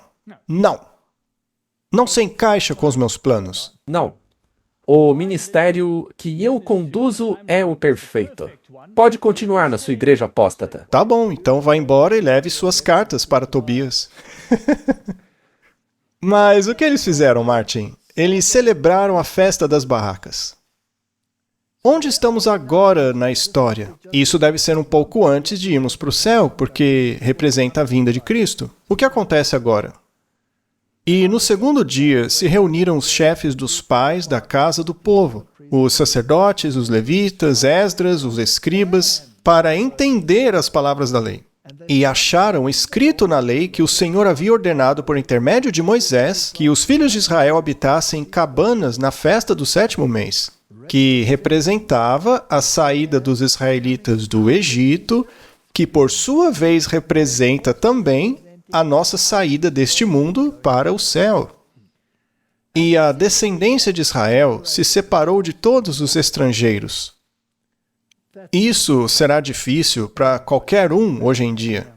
Não. Não se encaixa com os meus planos. Não. O ministério que eu conduzo é o perfeito. Pode continuar na sua igreja apóstata. Tá bom, então vá embora e leve suas cartas para Tobias. Mas o que eles fizeram, Martin? Eles celebraram a festa das barracas. Onde estamos agora na história? Isso deve ser um pouco antes de irmos para o céu, porque representa a vinda de Cristo. O que acontece agora? E no segundo dia se reuniram os chefes dos pais da casa do povo, os sacerdotes, os levitas, Esdras, os escribas, para entender as palavras da lei. E acharam escrito na lei que o Senhor havia ordenado por intermédio de Moisés que os filhos de Israel habitassem em cabanas na festa do 7º mês, que representava a saída dos israelitas do Egito, que por sua vez representa também a nossa saída deste mundo para o céu. E a descendência de Israel se separou de todos os estrangeiros. Isso será difícil para qualquer um hoje em dia.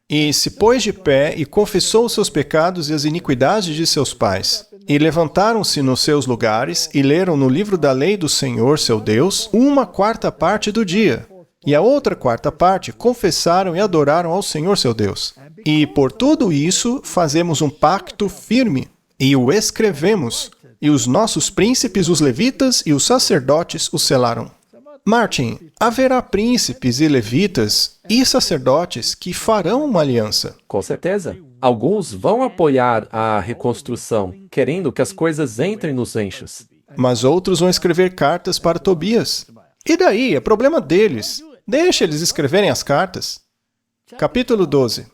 E se pôs de pé e confessou os seus pecados e as iniquidades de seus pais. E levantaram-se nos seus lugares e leram no livro da lei do Senhor, seu Deus, 1/4 do dia. E a outra 4/4 confessaram e adoraram ao Senhor, seu Deus. E por tudo isso fazemos um pacto firme, e o escrevemos, e os nossos príncipes, os levitas e os sacerdotes o selaram. Martin, haverá príncipes e levitas e sacerdotes que farão uma aliança. Com certeza. Alguns vão apoiar a reconstrução, querendo que as coisas entrem nos eixos. Mas outros vão escrever cartas para Tobias. E daí? É problema deles. Deixa eles escreverem as cartas. Capítulo 12.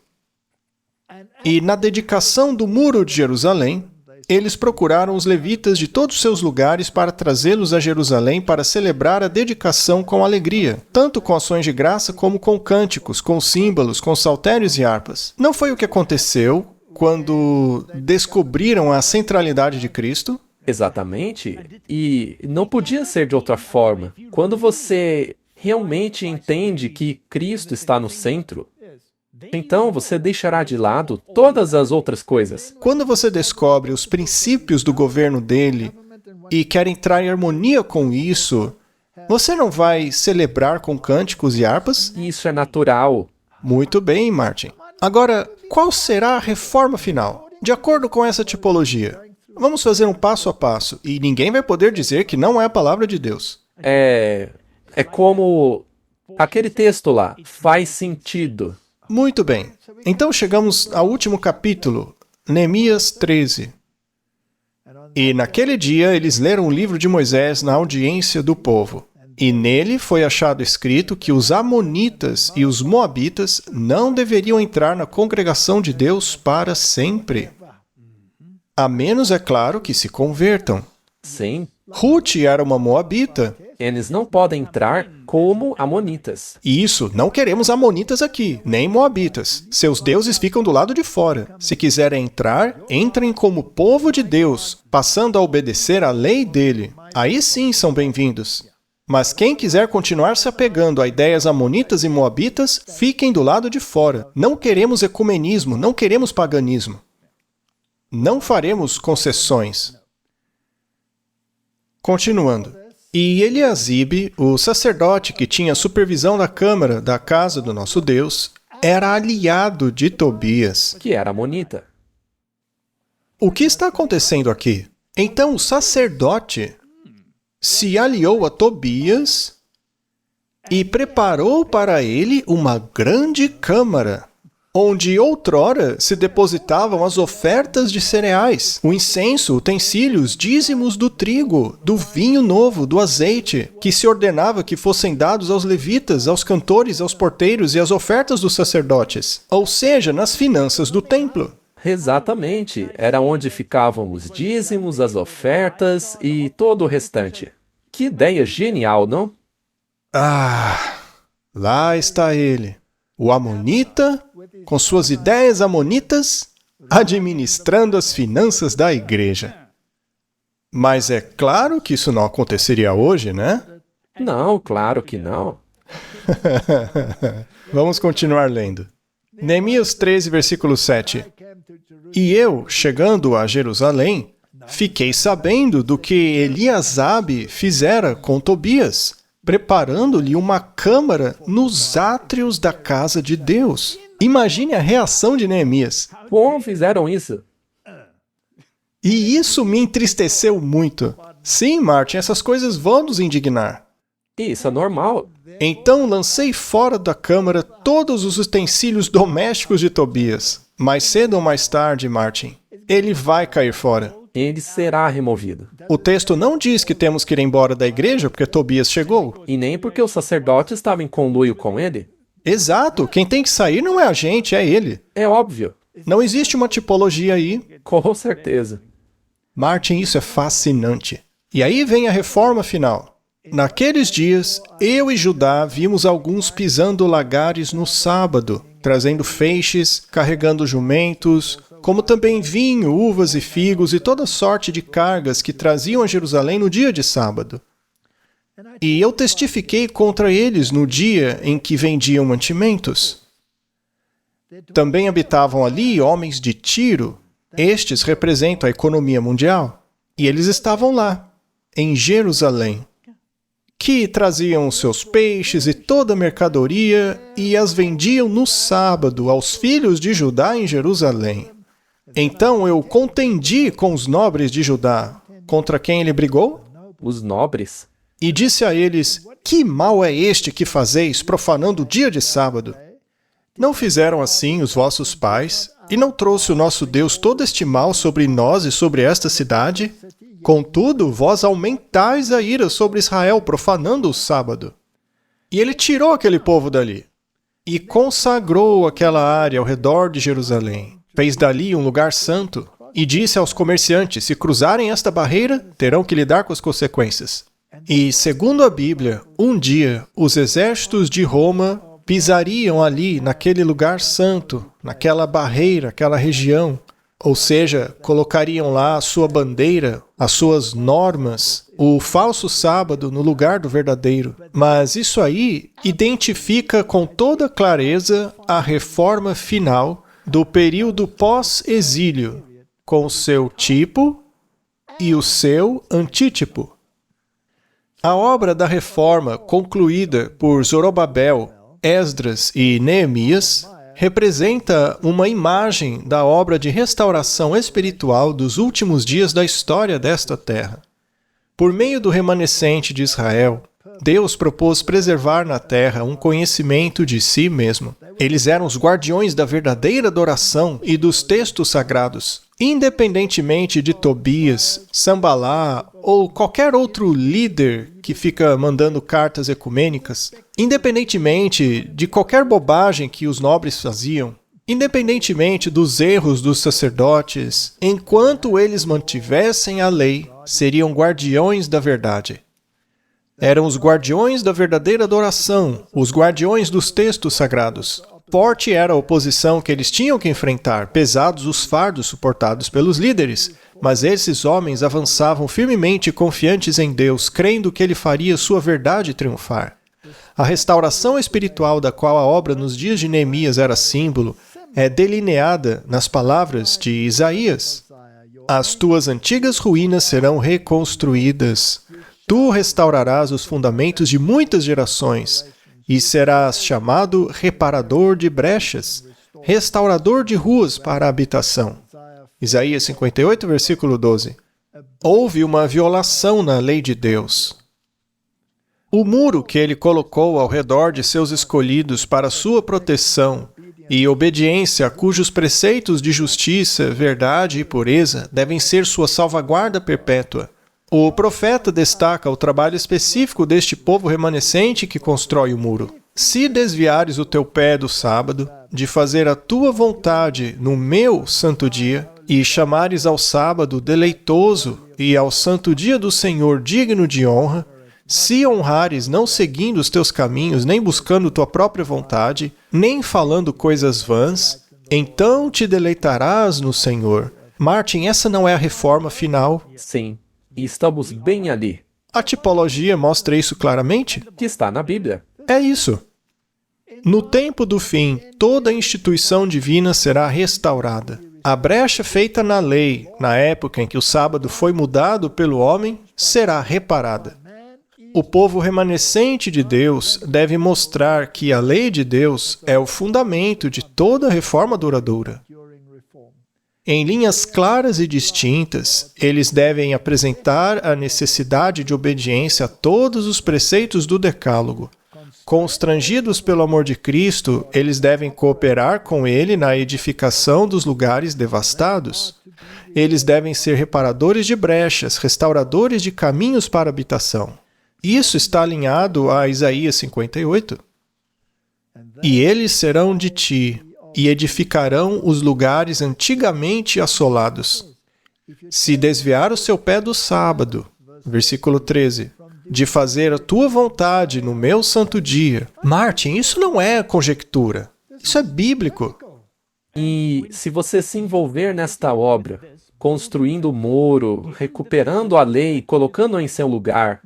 E na dedicação do muro de Jerusalém, eles procuraram os levitas de todos os seus lugares para trazê-los a Jerusalém para celebrar a dedicação com alegria, tanto com ações de graça como com cânticos, com símbolos, com saltérios e harpas. Não foi o que aconteceu quando descobriram a centralidade de Cristo? Exatamente. E não podia ser de outra forma. Quando você realmente entende que Cristo está no centro, então você deixará de lado todas as outras coisas. Quando você descobre os princípios do governo dele e quer entrar em harmonia com isso, você não vai celebrar com cânticos e harpas? Isso é natural. Muito bem, Martin. Agora, qual será a reforma final? De acordo com essa tipologia, vamos fazer um passo a passo e ninguém vai poder dizer que não é a palavra de Deus. É como Aquele texto lá faz sentido. Muito bem. Então chegamos ao último capítulo, Neemias 13. E naquele dia eles leram o livro de Moisés na audiência do povo. E nele foi achado escrito que os amonitas e os moabitas não deveriam entrar na congregação de Deus para sempre. A menos, é claro, que se convertam. Sim, Ruth era uma moabita. eles não podem entrar como amonitas. E isso, não queremos amonitas aqui, nem moabitas. Seus deuses ficam do lado de fora. Se quiserem entrar, entrem como povo de Deus, passando a obedecer à lei dele. Aí sim são bem-vindos. Mas quem quiser continuar se apegando a ideias amonitas e moabitas, fiquem do lado de fora. Não queremos ecumenismo, não queremos paganismo. Não faremos concessões. Continuando. E Eliasibe, o sacerdote que tinha supervisão da câmara da casa do nosso Deus, era aliado de Tobias. Que era amonita. O que está acontecendo aqui? Então o sacerdote se aliou a Tobias e preparou para ele uma grande câmara, onde outrora se depositavam as ofertas de cereais, o incenso, utensílios, dízimos do trigo, do vinho novo, do azeite, que se ordenava que fossem dados aos levitas, aos cantores, aos porteiros e às ofertas dos sacerdotes, ou seja, nas finanças do templo. Exatamente. Era onde ficavam os dízimos, as ofertas e todo o restante. Que ideia genial, não? Ah, lá está ele, o amonita, com suas ideias amonitas, administrando as finanças da igreja. Mas é claro que isso não aconteceria hoje, né? Não, claro que não. Vamos continuar lendo. Neemias 13, versículo 7. E eu, chegando a Jerusalém, fiquei sabendo do que Eliasabe fizera com Tobias, preparando-lhe uma câmara nos átrios da casa de Deus. Imagine a reação de Neemias. Como fizeram isso? E isso me entristeceu muito. Sim, Martin, essas coisas vão nos indignar. Isso é normal. Então lancei fora da câmara todos os utensílios domésticos de Tobias. Mais cedo ou mais tarde, Martin, ele vai cair fora. Ele será removido. O texto não diz que temos que ir embora da igreja porque Tobias chegou. E nem porque o sacerdote estava em conluio com ele. Exato, quem tem que sair não é a gente, é ele. É óbvio. Não existe uma tipologia aí. Com certeza. Martin, isso é fascinante. E aí vem a reforma final. Naqueles dias, eu e Judá vimos alguns pisando lagares no sábado, trazendo feixes, carregando jumentos, como também vinho, uvas e figos e toda sorte de cargas que traziam a Jerusalém no dia de sábado. E eu testifiquei contra eles no dia em que vendiam mantimentos. Também habitavam ali homens de Tiro. Estes representam a economia mundial. E eles estavam lá, em Jerusalém, que traziam os seus peixes e toda a mercadoria e as vendiam no sábado aos filhos de Judá em Jerusalém. Então eu contendi com os nobres de Judá, contra quem ele brigou, Os nobres? e disse a eles: que mal é este que fazeis, profanando o dia de sábado? Não fizeram assim os vossos pais, e não trouxe o nosso Deus todo este mal sobre nós e sobre esta cidade? Contudo, vós aumentais a ira sobre Israel, profanando o sábado. E ele tirou aquele povo dali, e consagrou aquela área ao redor de Jerusalém. Fez dali um lugar santo, e disse aos comerciantes: se cruzarem esta barreira, terão que lidar com as consequências. E, segundo a Bíblia, um dia os exércitos de Roma pisariam ali, naquele lugar santo, naquela barreira, aquela região. Ou seja, colocariam lá a sua bandeira, as suas normas, o falso sábado no lugar do verdadeiro. Mas isso aí identifica com toda clareza a reforma final do período pós-exílio, com o seu tipo e o seu antítipo. A obra da reforma, concluída por Zorobabel, Esdras e Neemias, representa uma imagem da obra de restauração espiritual dos últimos dias da história desta terra. Por meio do remanescente de Israel, Deus propôs preservar na terra um conhecimento de si mesmo. Eles eram os guardiões da verdadeira adoração e dos textos sagrados. Independentemente de Tobias, Sambalá ou qualquer outro líder que fica mandando cartas ecumênicas, independentemente de qualquer bobagem que os nobres faziam, independentemente dos erros dos sacerdotes, enquanto eles mantivessem a lei, seriam guardiões da verdade. Eram os guardiões da verdadeira adoração, os guardiões dos textos sagrados. Forte era a oposição que eles tinham que enfrentar, pesados os fardos suportados pelos líderes, mas esses homens avançavam firmemente confiantes em Deus, crendo que Ele faria sua verdade triunfar. A restauração espiritual da qual a obra nos dias de Neemias era símbolo é delineada nas palavras de Isaías. As tuas antigas ruínas serão reconstruídas. Tu restaurarás os fundamentos de muitas gerações e serás chamado reparador de brechas, restaurador de ruas para a habitação. Isaías 58, versículo 12. Houve uma violação na lei de Deus. O muro que ele colocou ao redor de seus escolhidos para sua proteção e obediência, cujos preceitos de justiça, verdade e pureza devem ser sua salvaguarda perpétua. O profeta destaca o trabalho específico deste povo remanescente que constrói o muro. Se desviares o teu pé do sábado, de fazer a tua vontade no meu santo dia, e chamares ao sábado deleitoso e ao santo dia do Senhor digno de honra, se honrares não seguindo os teus caminhos, nem buscando tua própria vontade, nem falando coisas vãs, então te deleitarás no Senhor. Martin, essa não é a reforma final? Sim, e estamos bem ali. A tipologia mostra isso claramente? Que está na Bíblia. É isso. No tempo do fim, toda a instituição divina será restaurada. A brecha feita na lei, na época em que o sábado foi mudado pelo homem, será reparada. O povo remanescente de Deus deve mostrar que a lei de Deus é o fundamento de toda a reforma duradoura. Em linhas claras e distintas, eles devem apresentar a necessidade de obediência a todos os preceitos do Decálogo. Constrangidos pelo amor de Cristo, eles devem cooperar com Ele na edificação dos lugares devastados. Eles devem ser reparadores de brechas, restauradores de caminhos para a habitação. Isso está alinhado a Isaías 58. E eles serão de ti, e edificarão os lugares antigamente assolados. Se desviar o seu pé do sábado, versículo 13, de fazer a tua vontade no meu santo dia. Martin, isso não é conjectura. Isso é bíblico. E se você se envolver nesta obra, construindo o muro, recuperando a lei, colocando-a em seu lugar,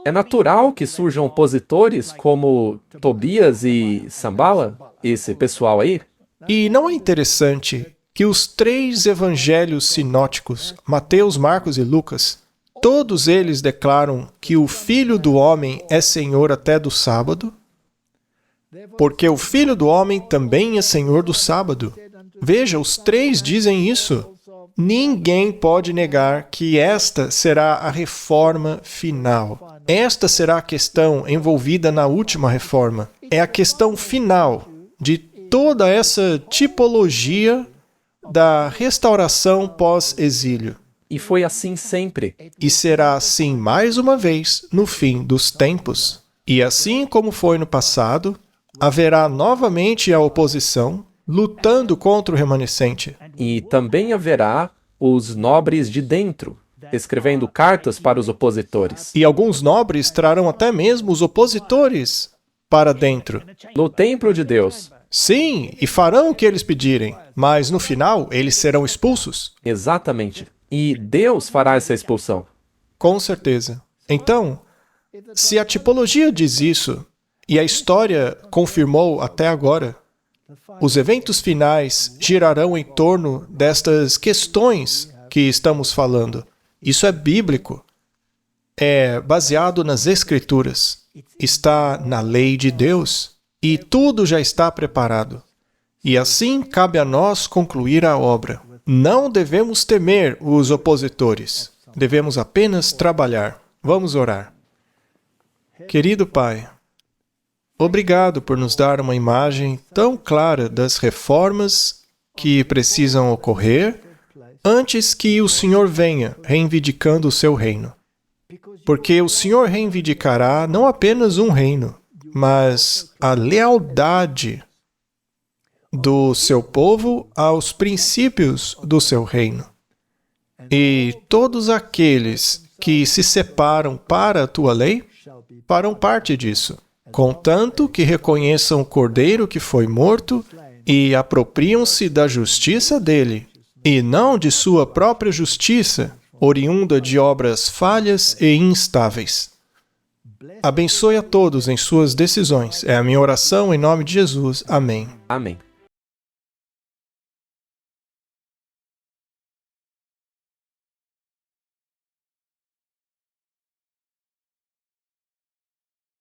é natural que surjam opositores como Tobias e Sambala, esse pessoal aí? E não é interessante que os 3 evangelhos sinóticos, Mateus, Marcos e Lucas, todos eles declaram que o Filho do Homem é Senhor até do sábado? Porque o Filho do Homem também é Senhor do sábado. Veja, os 3 dizem isso. Ninguém pode negar que esta será a reforma final. Esta será a questão envolvida na última reforma. É a questão final de toda essa tipologia da restauração pós-exílio. E foi assim sempre. E será assim mais uma vez no fim dos tempos. E assim como foi no passado, haverá novamente a oposição, lutando contra o remanescente. E também haverá os nobres de dentro, escrevendo cartas para os opositores. E alguns nobres trarão até mesmo os opositores para dentro. No templo de Deus. Sim, e farão o que eles pedirem, mas no final eles serão expulsos. Exatamente. E Deus fará essa expulsão. Com certeza. Então, se a tipologia diz isso, e a história confirmou até agora, os eventos finais girarão em torno destas questões que estamos falando. Isso é bíblico. É baseado nas Escrituras. Está na lei de Deus. E tudo já está preparado. E assim cabe a nós concluir a obra. Não devemos temer os opositores. Devemos apenas trabalhar. Vamos orar. Querido Pai, obrigado por nos dar uma imagem tão clara das reformas que precisam ocorrer antes que o Senhor venha reivindicando o seu reino. Porque o Senhor reivindicará não apenas um reino, mas a lealdade do seu povo aos princípios do seu reino. E todos aqueles que se separam para a tua lei farão parte disso, contanto que reconheçam o Cordeiro que foi morto e apropriam-se da justiça dele, e não de sua própria justiça, oriunda de obras falhas e instáveis. Abençoe a todos em suas decisões. É a minha oração em nome de Jesus. Amém. Amém.